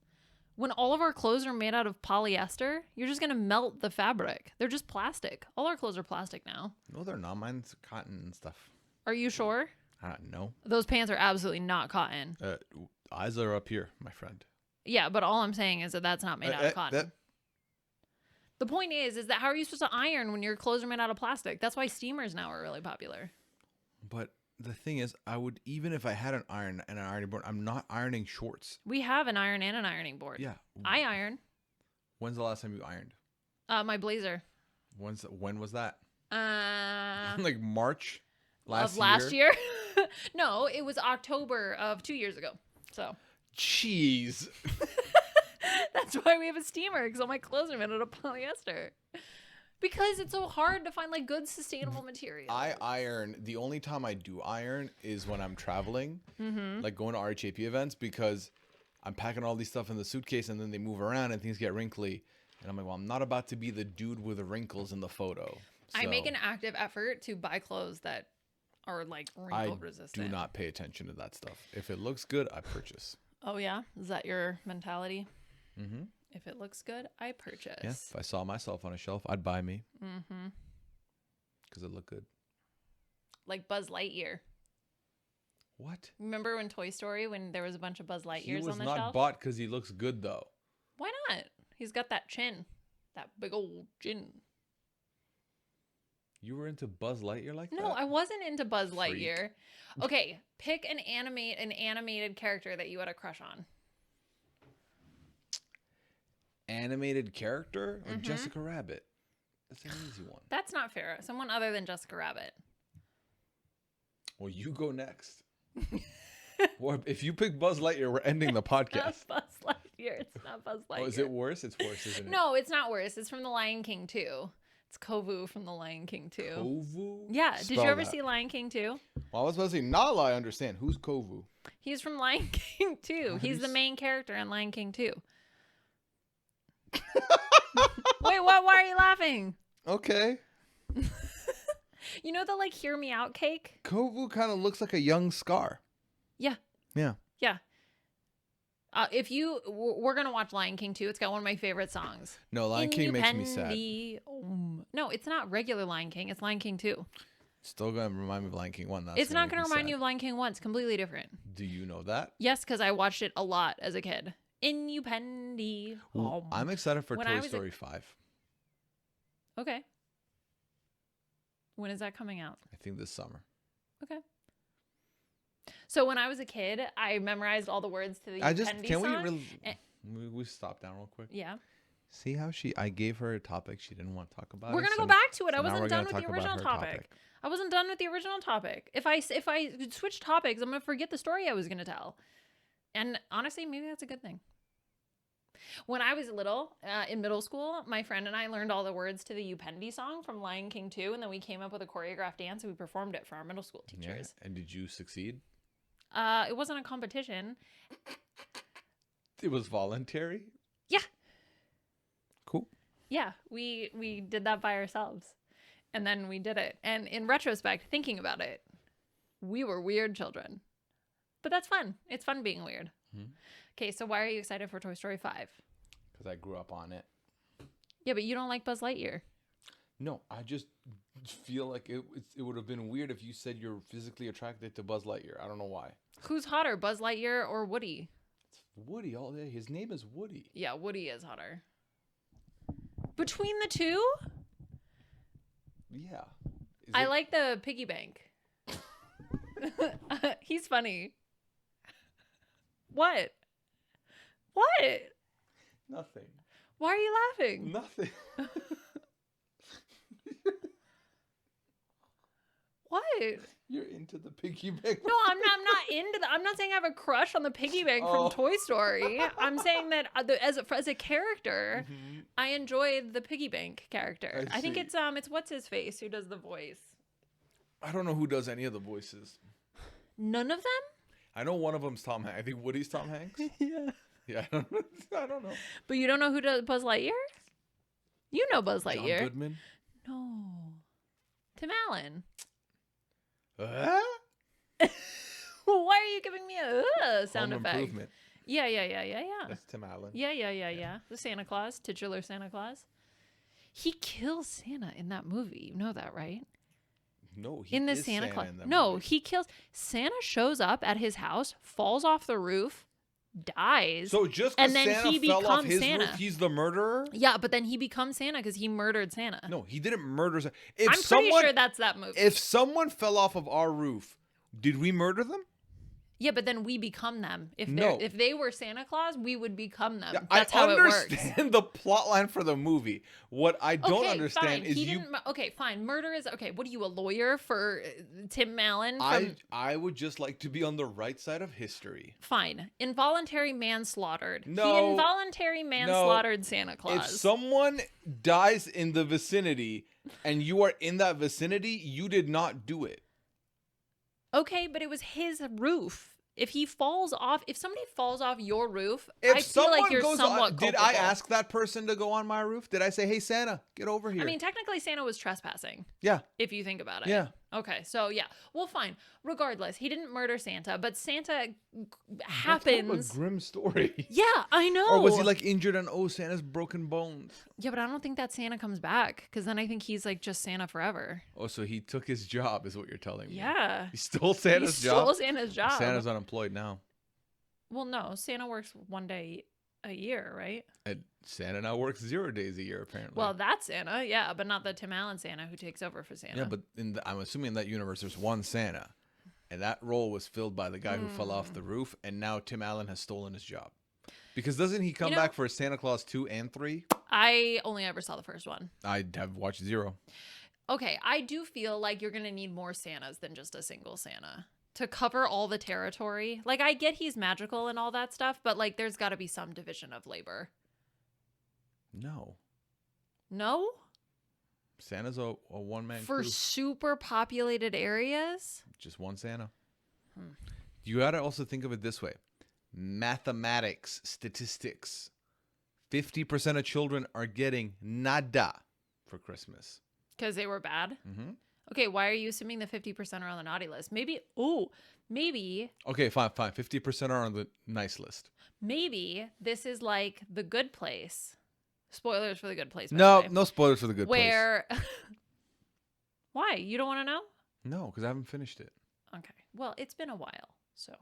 When all of our clothes are made out of polyester, you're just going to melt the fabric. They're just plastic. All our clothes are plastic now. No, they're not. Mine's cotton and stuff. Are you sure? No. Those pants are absolutely not cotton. Eyes are up here, my friend. Yeah, but all I'm saying is that that's not made out of cotton. The point is that how are you supposed to iron when your clothes are made out of plastic? That's why steamers now are really popular. But the thing is, I would, even if I had an iron and an ironing board, I'm not ironing shorts. We have an iron and an ironing board. Yeah. I iron. When's the last time you ironed? My blazer. When was that? Uh, Like March last year? No, it was October of 2 years ago. So Jeez. that's why we have a steamer, because all my clothes are made out of polyester. Because it's so hard to find like good sustainable material. I iron. The only time I do iron is when I'm traveling, like going to RHAP events, because I'm packing all these stuff in the suitcase and then they move around and things get wrinkly. And I'm like, well, I'm not about to be the dude with the wrinkles in the photo. I So make an active effort to buy clothes that are like wrinkle resistant. do not pay attention to that stuff. If it looks good, I purchase. Oh yeah, is that your mentality? Mm-hmm. If it looks good, I purchase. Yeah, if I saw myself on a shelf, I'd buy me. Mm-hmm. Because it looked good. Like Buzz Lightyear. What? Remember when Toy Story, when there was a bunch of Buzz Lightyears He was on the not shelf? bought because he looks good, though. Why not? He's got that chin. That big old chin. You were into Buzz Lightyear like that? No, I wasn't into Buzz Freak. Lightyear. Okay, pick an animated character that you had a crush on. Animated character? Like Jessica Rabbit. That's an easy one. That's not fair. Someone other than Jessica Rabbit. Well, you go next. Or if you pick Buzz Lightyear, we're ending the podcast. Not Buzz Lightyear. It's not Buzz Lightyear. Oh, is it worse? It's worse, isn't it? No, it's not worse. It's from The Lion King 2. It's Kovu from The Lion King 2. Kovu? Yeah. Did Spell you ever that. see Lion King 2? Well, I was about to say, Nala, I understand. Who's Kovu? He's from Lion King 2. How do He's you the s- main character in Lion King 2. Wait, what? Why are you laughing? Okay. You know the like hear me out cake? Kovu kind of looks like a young Scar. Yeah. Yeah. Yeah. We're going to watch Lion King 2. It's got one of my favorite songs. No, Lion King makes me sad. No, it's not regular Lion King. It's Lion King 2. Still going to remind me of Lion King 1. It's not going to remind you of Lion King 1. It's completely different. Do you know that? Yes, because I watched it a lot as a kid. Innupendi. Ooh, I'm excited for When I Toy was a- Story 5. Okay. When is that coming out? I think this summer. Okay. So when I was a kid, I memorized all the words to the Innupendi Can we song. really... Eh. We stop down real quick? Yeah. See how I gave her a topic she didn't want to talk about. We're going to go back to it. I wasn't done with the original topic. I wasn't done with the original topic. If I switch topics, I'm going to forget the story I was going to tell. And honestly, maybe that's a good thing. When I was little, in middle school, my friend and I learned all the words to the Upendi song from Lion King 2, and then we came up with a choreographed dance and we performed it for our middle school teachers. Yeah. And did you succeed? It wasn't a competition. It was voluntary? Yeah. Cool. Yeah, we did that by ourselves. And then we did it. And in retrospect, thinking about it, we were weird children. But that's fun. It's fun being weird. Mhm. Okay, so why are you excited for Toy Story 5? Because I grew up on it. Yeah, but you don't like Buzz Lightyear. No, I just feel like it would have been weird if you said you're physically attracted to Buzz Lightyear. I don't know why. Who's hotter, Buzz Lightyear or Woody? It's Woody all day. His name is Woody. Yeah, Woody is hotter. Between the two, Yeah. I like the piggy bank. He's funny. What? What? Nothing. Why are you laughing? Nothing. What? You're into the piggy bank. No, I'm not into that. I'm not saying I have a crush on the piggy bank Oh. from Toy Story. I'm saying that as a character, Mhm. I enjoyed the piggy bank character. I I think see. it's what's his face who does the voice. I don't know who does any of the voices. None of them? I know one of them's Tom Hanks. I think Woody's Tom Hanks. Yeah. Yeah, I don't know. But you don't know who does Buzz Lightyear? You know Buzz John Lightyear. Goodman. No. Tim Allen. Huh? Why are you giving me a sound Home effect? Improvement. Yeah. That's Tim Allen. Yeah. The Santa Claus, titular Santa Claus. He kills Santa in that movie. You know that, right? No, he In the is Santa Claus. in that No, movie. he kills. Santa shows up at his house, falls off the roof, dies. So just and because then Santa he fell off becomes his Santa. roof, he's the murderer? Yeah, but then he becomes Santa because he murdered Santa. No, he didn't murder Santa. I'm pretty sure that's that movie. If someone fell off of our roof, did we murder them? Yeah, but then we become them. No. If they were Santa Claus, we would become them. Yeah, That's how it works. I understand the plot line for the movie. What I don't understand fine. is you. Okay, fine. Murder is okay. What are you, a lawyer for Tim Allen? I would just like to be on the right side of history. Fine. Involuntary manslaughtered. No. He involuntary manslaughtered Santa Claus. If someone dies in the vicinity and you are in that vicinity, you did not do it. Okay, but it was his roof. If somebody falls off your roof, If I feel like you're goes somewhat on, culpable. did I ask that person to go on my roof? Did I say, "Hey Santa, get over here"? I mean, technically Santa was trespassing. Yeah. If you think about it. Yeah. Okay, so yeah. Well, fine. Regardless, he didn't murder Santa, but Santa That's happens. kind of a grim story. Yeah, I know. Or was he like injured and Santa's broken bones? Yeah, but I don't think that Santa comes back because then I think he's like just Santa forever. Oh, so he took his job, is what you're telling me? Yeah. He stole Santa's He job. stole Santa's job. Santa's unemployed now. Well, no, Santa works one day a year, right? And Santa now works 0 days a year, apparently. Well, that's Santa, yeah, but not the Tim Allen Santa who takes over for Santa. Yeah, but I'm assuming in that universe there's one Santa, and that role was filled by the guy who fell off the roof, and now Tim Allen has stolen his job. Because doesn't he come back for Santa Claus 2 and 3? I only ever saw the first one. I have watched 0. Okay, I do feel like you're going to need more Santas than just a single Santa to cover all the territory. Like, I get he's magical and all that stuff, but like there's got to be some division of labor. No. No? Santa's a one-man For crew. super populated areas? Just one Santa. You got to also think of it this way. Mathematics, statistics. 50% of children are getting nada for Christmas. Because they were bad? Mm-hmm. Okay, why are you assuming the 50% are on the naughty list? Maybe. Okay, fine. 50% are on the nice list. Maybe this is like The Good Place. Spoilers for The Good Place. By No, the way. no spoilers for The Good Place. Where? Why? You don't want to know? No, because I haven't finished it. Okay. Well, it's been a while, so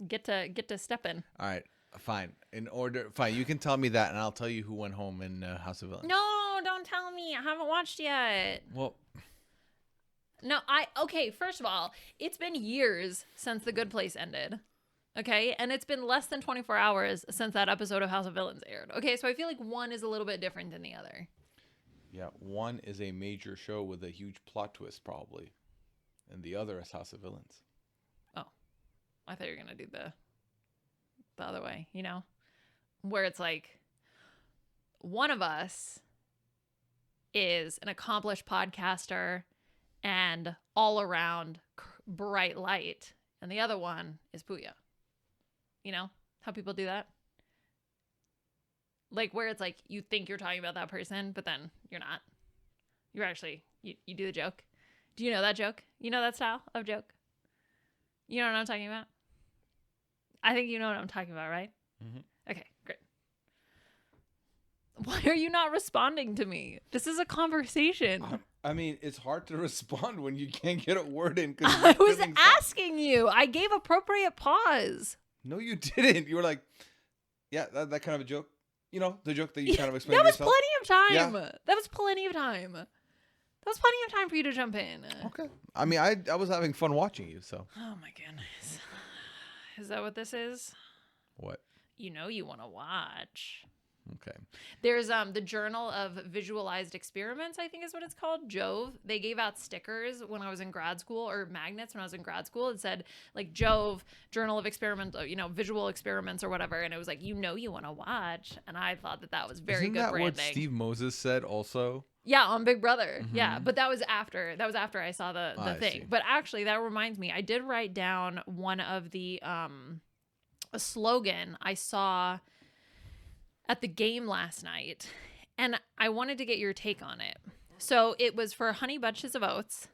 get to stepping. All right, fine. Fine. You can tell me that, and I'll tell you who went home in House of Villains. No, don't tell me. I haven't watched yet. Well, No, okay, first of all, it's been years since The Good Place ended. Okay? And it's been less than 24 hours since that episode of House of Villains aired. Okay, so I feel like one is a little bit different than the other. yeah, one is a major show with a huge plot twist, probably, and the other is House of Villains. Oh. I thought you were going to do the other way, you know? Where it's like one of us is an accomplished podcaster and all around bright light, and the other one is Pooya. You know how people do that? Like where it's like you think you're talking about that person, but then you're not. You're actually, you do the joke. Do you know that joke? You know that style of joke? You know what I'm talking about? I think you know what I'm talking about, right? Mm-hmm. Okay, great. Why are you not responding to me? This is a conversation. I mean, it's hard to respond when you can't get a word in. I was asking you. I gave appropriate pause. No, you didn't. You were like, yeah, that kind of a joke. You know, the joke that you kind of explained That was yourself. plenty of time. Yeah. That was plenty of time. That was plenty of time for you to jump in. Okay. I mean, I was having fun watching you, so. Oh my goodness. Is that what this is? What? You know you want to watch. Okay. There's the Journal of Visualized Experiments, I think is what it's called, Jove. They gave out stickers when I was in grad school, or magnets when I was in grad school. It said like Jove, Journal of Experiment, visual experiments or whatever, and it was like, you know you want to watch, and I thought that was very Isn't good that branding. what Steve Moses said also? Yeah, on Big Brother. Mm-hmm. Yeah, but that was after I saw the I thing. see. But actually, that reminds me, I did write down one of the a slogan I saw at the game last night, and I wanted to get your take on it. So it was for Honey Bunches of Oats,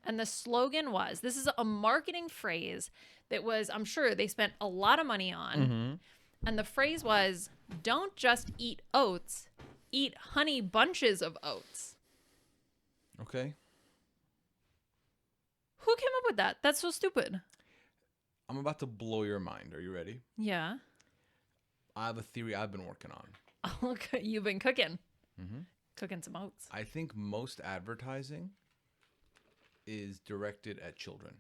and the slogan was, this is a marketing phrase that was, I'm sure they spent a lot of money on, Mm-hmm. and the phrase was, don't just eat oats, eat honey bunches of oats. Okay. Who came up with that? That's so stupid. I'm about to blow your mind. Are you ready? Yeah. I have a theory I've been working on. Oh, look, you've been cooking. Mm-hmm. Cooking some oats. I think most advertising is directed at children.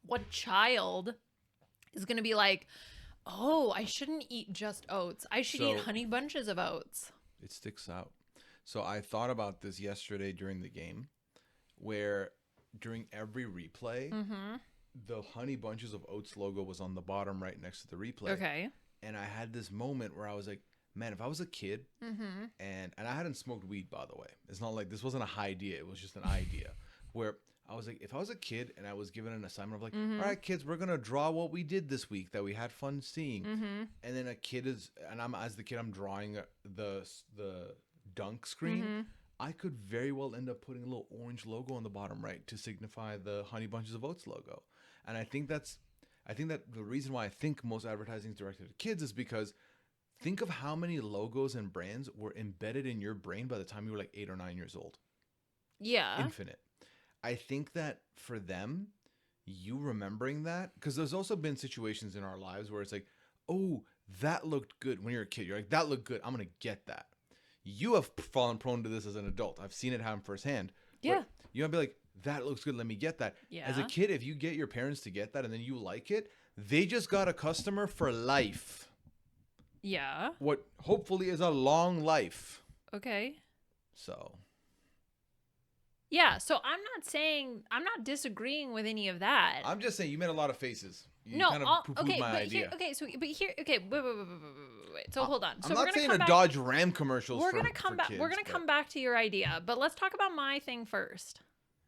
What child is going to be like, oh, I shouldn't eat just oats. I should eat honey bunches of oats. It sticks out. So I thought about this yesterday during the game, where during every replay, the honey bunches of oats logo was on the bottom right next to the replay. Okay. And I had this moment where I was like, man, if I was a kid, and I hadn't smoked weed, by the way. It's not like this wasn't a high idea. It was just an idea where I was like, if I was a kid and I was given an assignment of like, all right, kids, we're going to draw what we did this week that we had fun seeing. And then a kid is, and as the kid, I'm drawing the dunk screen. I could very well end up putting a little orange logo on the bottom right to signify the Honey Bunches of Oats logo. And I think that the reason why I think most advertising is directed at kids is because think of how many logos and brands were embedded in your brain by the time you were like 8 or 9 years old. Yeah. Infinite. I think that for them, you remembering that, because there's also been situations in our lives where it's like, oh, that looked good when you're a kid. You're like, that looked good. I'm going to get that. You have fallen prone to this as an adult. I've seen it happen firsthand. Yeah. You're going to be like, that looks good. Let me get that. Yeah. As a kid, if you get your parents to get that and then you like it, they just got a customer for life. Yeah. What hopefully is a long life. Okay. So. Yeah. So I'm not disagreeing with any of that. I'm just saying you made a lot of faces. You no, kind of poo-pooed my idea. Wait. So hold on. So I'm we're not gonna saying come a back, Dodge Ram commercials. We're gonna come back. Kids, we're gonna come back to your idea, but let's talk about my thing first.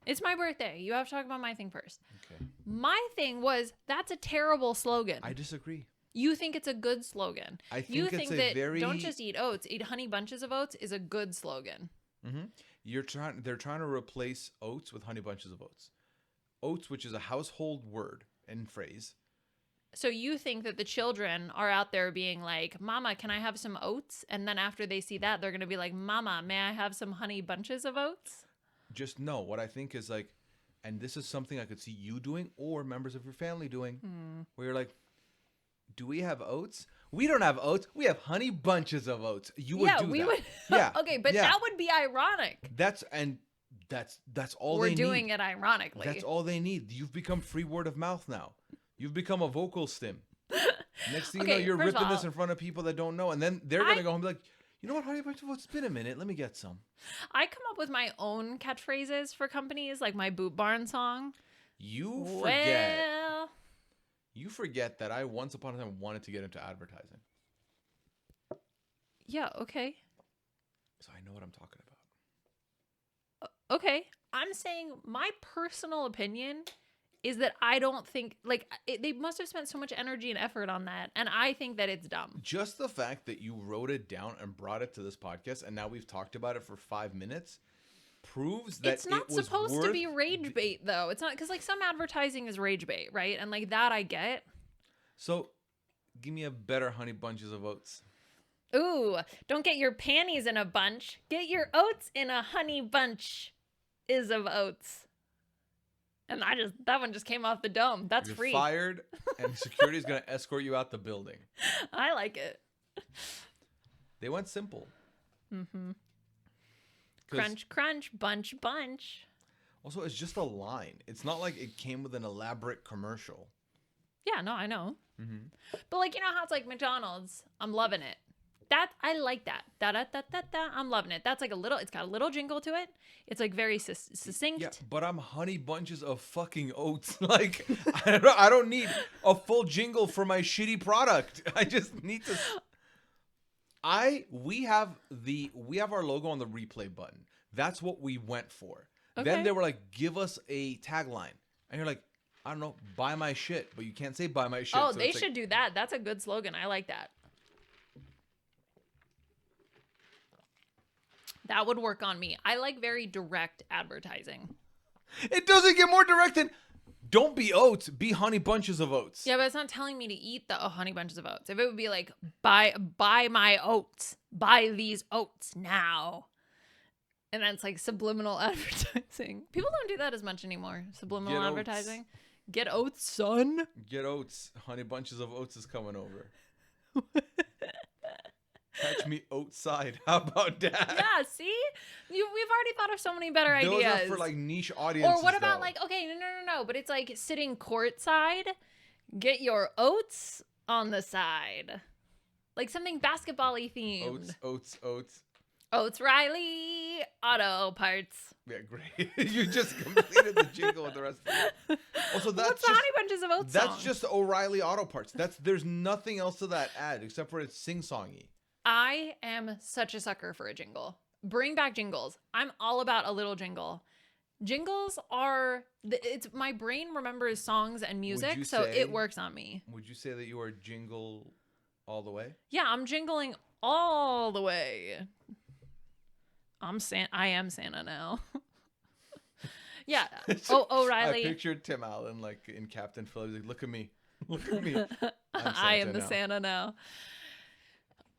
It's my birthday. You have to talk about my thing first. Okay. My thing was that's a terrible slogan. I disagree. You think it's a good slogan. I think you it's think a that very... don't just eat oats, eat honey bunches of oats is a good slogan. Mm-hmm. They're trying to replace oats with honey bunches of oats. Oats, which is a household word and phrase. So you think that the children are out there being like, Mama, can I have some oats? And then after they see that, they're going to be like, Mama, may I have some honey bunches of oats? Just no. What I think is like, and this is something I could see you doing or members of your family doing, where you're like, do we have oats? We don't have oats. We have honey bunches of oats. You would do that. Would. Yeah. Okay, but that would be ironic. That's all they need. We're doing it ironically. That's all they need. You've become free word of mouth now. You've become a vocal stim. Next thing you know, you're ripping this in front of people that don't know, and then they're gonna go home and be like, you know what, honey bunch of oats? It's been a minute. Let me get some. I come up with my own catchphrases for companies, like my Boot Barn song. You forget that I once upon a time wanted to get into advertising. Yeah, okay. So I know what I'm talking about. Okay. I'm saying my personal opinion is that I don't think, they must have spent so much energy and effort on that, and I think that it's dumb. Just the fact that you wrote it down and brought it to this podcast, and now we've talked about it for 5 minutes, proves that it's not supposed to be rage bait, though. It's not, because some advertising is rage bait, right? And that I get. So, give me a better honey bunches of oats. Ooh, don't get your panties in a bunch. Get your oats in a honey bunch of oats. And that one just came off the dome. That's free. You're fired, and security is going to escort you out the building. I like it. They went simple. Mm-hmm. Crunch, crunch, bunch, bunch. Also, it's just a line. It's not like it came with an elaborate commercial. Yeah, no, I know. Mm-hmm. But you know how it's like McDonald's? I'm loving it. I like that. I'm loving it. That's it's got a little jingle to it. It's very succinct. Yeah, but I'm honey bunches of fucking oats. I don't need a full jingle for my shitty product. I just need to. We have our logo on the replay button. That's what we went for. Okay. Then they were like, give us a tagline. And you're like, I don't know, buy my shit. But you can't say buy my shit. Oh, so they should do that. That's a good slogan. I like that. That would work on me. I like very direct advertising. It doesn't get more direct than, don't be oats, be honey bunches of oats. Yeah, but it's not telling me to eat the honey bunches of oats. If it would be like, buy my oats, buy these oats now. And that's subliminal advertising. People don't do that as much anymore. Subliminal advertising. Get oats, son. Get oats. Honey Bunches of Oats is coming over. Catch me outside. How about that? Yeah, see? We've already thought of so many better ideas. Those are for like niche audiences. Or what about though. like, okay, no, but it's like sitting courtside. Get your oats on the side. Like something basketball-y themed. Oats. Oats Riley Auto Parts. Yeah, great. You just completed the jingle with the rest of it. Also, that's What's the Honey Bunches of Oats That's song? just O'Reilly Auto Parts. There's nothing else to that ad except for it's sing-songy. I am such a sucker for a jingle. Bring back jingles. I'm all about a little jingle. Jingles are it's my brain remembers songs and music, so it works on me. Would you say that you are jingle all the way? Yeah, I'm jingling all the way. I am Santa now. Yeah. O'Reilly. I pictured Tim Allen like in Captain Phillips. Like, look at me. Look at me. I am the Santa now.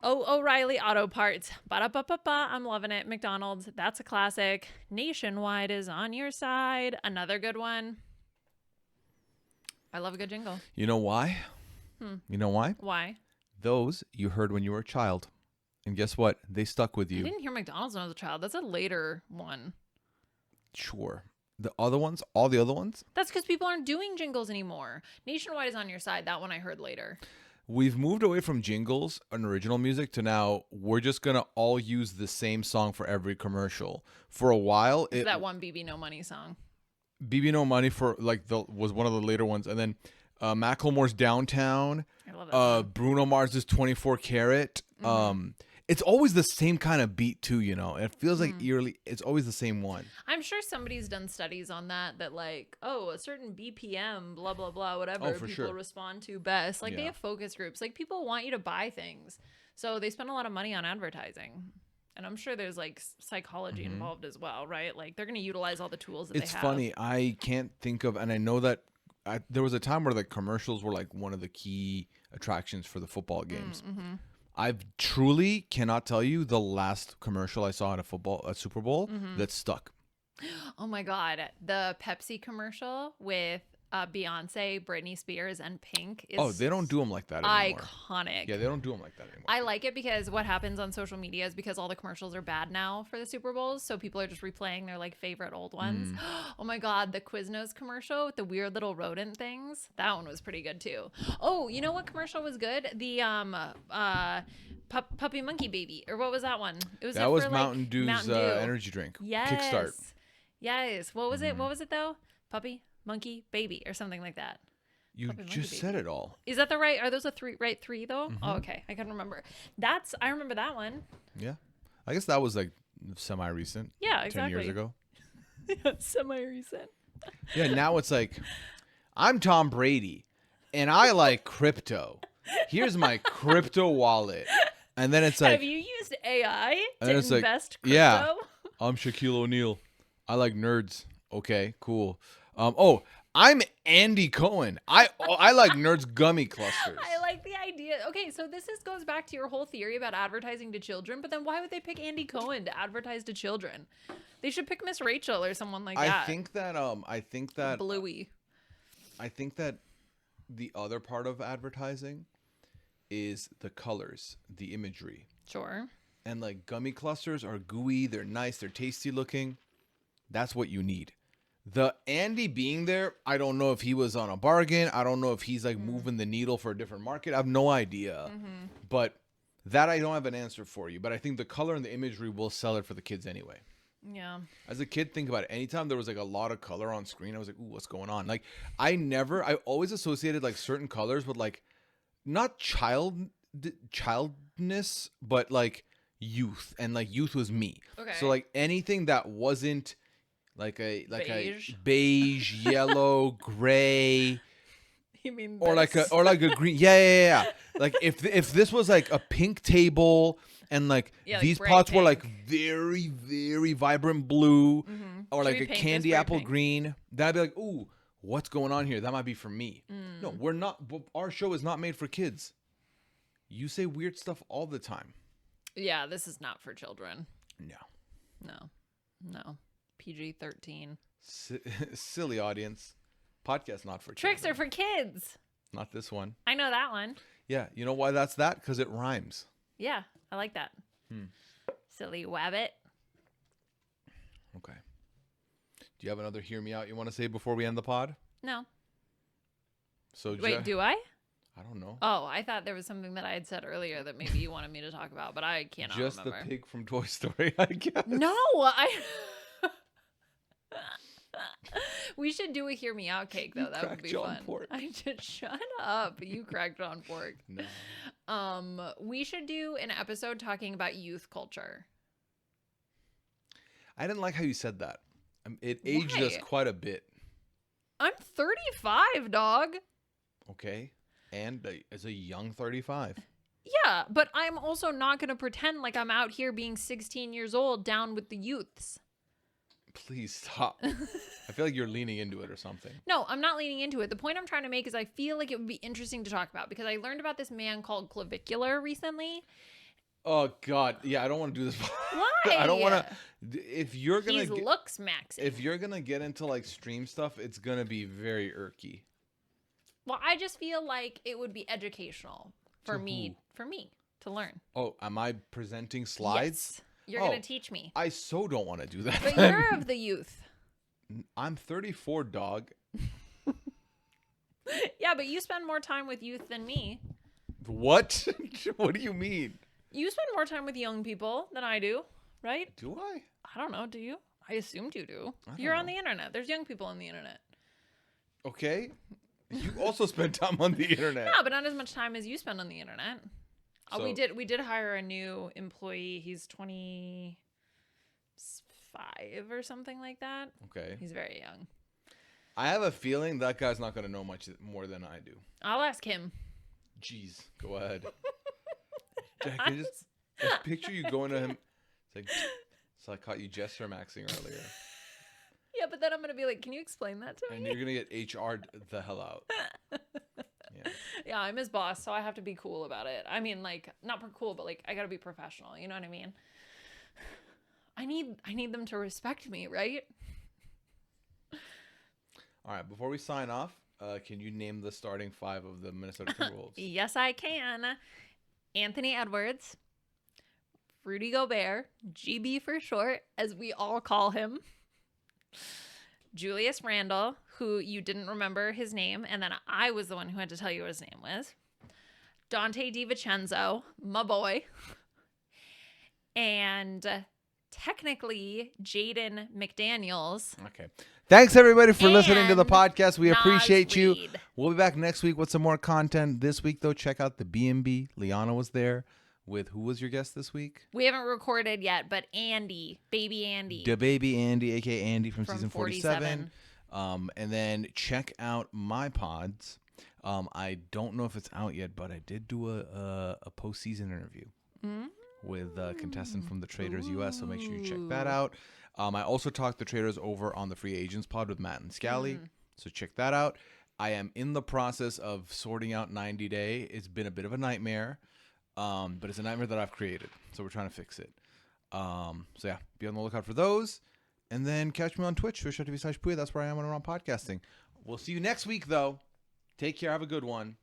O'Reilly Auto Parts. Ba-da-ba-ba-ba. I'm loving it. McDonald's. That's a classic. Nationwide is on your side. Another good one. I love a good jingle. You know why? You know why? Why? Those you heard when you were a child. And guess what? They stuck with you. I didn't hear McDonald's when I was a child. That's a later one. Sure. The other ones? All the other ones? That's because people aren't doing jingles anymore. Nationwide is on your side. That one I heard later. We've moved away from jingles and original music to now we're just going to all use the same song for every commercial. For a while, It's that one BB No Money song. BB No Money for was one of the later ones. And then Macklemore's Downtown. I love that song. Bruno Mars's 24 Karat. It's always the same kind of beat too, you know. It feels like eerily. It's always the same one. I'm sure somebody's done studies on that like, oh, a certain BPM, blah, blah, blah, whatever people respond to best. Like they have focus groups. Like people want you to buy things. So they spend a lot of money on advertising. And I'm sure there's like psychology involved as well, right? Like they're going to utilize all the tools that they have. It's funny. I can't think of, and I know that there was a time where the commercials were like one of the key attractions for the football games. I truly cannot tell you the last commercial I saw at a Super Bowl that stuck. Oh my God. The Pepsi commercial with Beyonce, Britney Spears, and Pink is they don't do them like that anymore. Iconic. Yeah, they don't do them like that anymore. I like it because what happens on social media is because all the commercials are bad now for the Super Bowls, so people are just replaying their like favorite old ones. Oh my God, the Quiznos commercial with the weird little rodent things. That one was pretty good too. Oh, you know what commercial was good? The Puppy Monkey Baby, or what was that one? It was that was for, Mountain like, Dew's Mountain Dew. energy drink. Yes. Kickstart. Yes. What was it? What was it though? Puppy Monkey Baby or something like that. You just said it all. Is that the right? Are those the three though? Oh, okay. I can remember. I remember that one. Yeah. I guess that was like semi-recent. Yeah, exactly. 10 years ago. Yeah, semi-recent. Yeah, now it's like, I'm Tom Brady, and I like crypto. Here's my crypto wallet. And then it's like, have you used AI to invest crypto? Yeah, I'm Shaquille O'Neal. I like nerds. Okay, cool. I'm Andy Cohen. I like Nerds gummy clusters. I like the idea. Okay, so this goes back to your whole theory about advertising to children, but then why would they pick Andy Cohen to advertise to children? They should pick Miss Rachel or someone like that. I think that Bluey. I think that the other part of advertising is the colors, the imagery. Sure. And like gummy clusters are gooey, they're nice, they're tasty looking. That's what you need. The Andy being there, I don't know if he was on a bargain. I don't know if he's like moving the needle for a different market. I have no idea. But that I don't have an answer for you. But I think the color and the imagery will sell it for the kids anyway. Yeah. As a kid, think about it. Anytime there was like a lot of color on screen, I was like, ooh, what's going on? Like I always associated like certain colors with like not childness, but like youth. And like youth was me. Okay. So like anything that wasn't like a beige, beige yellow, gray, you mean or like a green, yeah. Like if this was like a pink table and like these like pots were pink. like very very vibrant blue, or like a candy apple green, that'd be like, ooh, what's going on here? That might be for me. No, we're not. Our show is not made for kids. You say weird stuff all the time. Yeah, this is not for children. No. PG-13. Silly audience. Podcast not for Tricks children. are for kids. Not this one. I know that one. Yeah, you know why that's that? Because it rhymes. Yeah, I like that. Silly wabbit. Okay. Do you have another hear me out you want to say before we end the pod? No. So Wait, do I? I don't know. Oh, I thought there was something that I had said earlier that maybe you wanted me to talk about, but I cannot Just remember. the pig from Toy Story, I guess. No, we should do a hear me out cake though. You That would cracked be John fun. Pork. I just shut up. You cracked on pork. No. We should do an episode talking about youth culture. I didn't like how you said that. It aged us Why? quite a bit. I'm 35, dog. Okay. And as a young 35. Yeah, but I'm also not going to pretend like I'm out here being 16 years old down with the youths. Please stop. I feel like you're leaning into it or something. No, I'm not leaning into it. The point I'm trying to make is I feel like it would be interesting to talk about because I learned about this man called Clavicular recently. Oh God, yeah, I don't want to do this. Why? I don't want to. If you're gonna, He's looks maxing. if you're gonna get into like stream stuff, it's gonna be very irky. Well, I just feel like it would be educational for To me, who? to learn. Oh, am I presenting slides? Yes. You're Oh. going to teach me. I so don't want to do that. But you're of the youth. I'm 34, dog. Yeah, but you spend more time with youth than me. What? What do you mean? You spend more time with young people than I do, right? Do I? I don't know. Do you? I assumed you do. I don't You're on know. the internet. There's young people on the internet. Okay. You also spend time on the internet. No, but not as much time as you spend on the internet. So- We did hire a new employee. He's 25 or something like that. Okay. He's very young. I have a feeling that guy's not going to know much more than I do. I'll ask him. Jeez, go ahead. I can just picture you going to him. It's like, so I caught you gesture maxing earlier. Yeah, but then I'm going to be like, can you explain that to And me? you're going to get HR'd the hell out. Yeah. Yeah, I'm his boss, so I have to be cool about it. I mean, like, not cool, but like, I got to be professional. You know what I mean? I need them to respect me, right? All right, before we sign off, can you name the starting five of the Minnesota Timberwolves? Yes, I can. Anthony Edwards, Rudy Gobert, GB for short, as we all call him. Julius Randle, who you didn't remember his name, and then I was the one who had to tell you what his name was. Dante DiVincenzo, my boy. And technically Jaden McDaniels. Okay. Thanks, everybody, for listening to the And podcast. We Nas appreciate you. Reed. We'll be back next week with some more content. This week, though, check out the B&B. Liana was there with, who was your guest this week? We haven't recorded yet, but Andy, baby Andy. The baby Andy, a.k.a. Andy from season 47. And then check out my pods. I don't know if it's out yet, but I did do a postseason interview with a contestant from the Traders US, so make sure you check that out. I also talked to Traders over on the Free Agents pod with Matt and Scally, so check that out. I am in the process of sorting out 90 Day. It's been a bit of a nightmare, but it's a nightmare that I've created, so we're trying to fix it. So yeah, be on the lookout for those. And then catch me on Twitch, twitch.tv/Pooya. That's where I am when I'm on podcasting. We'll see you next week, though. Take care. Have a good one.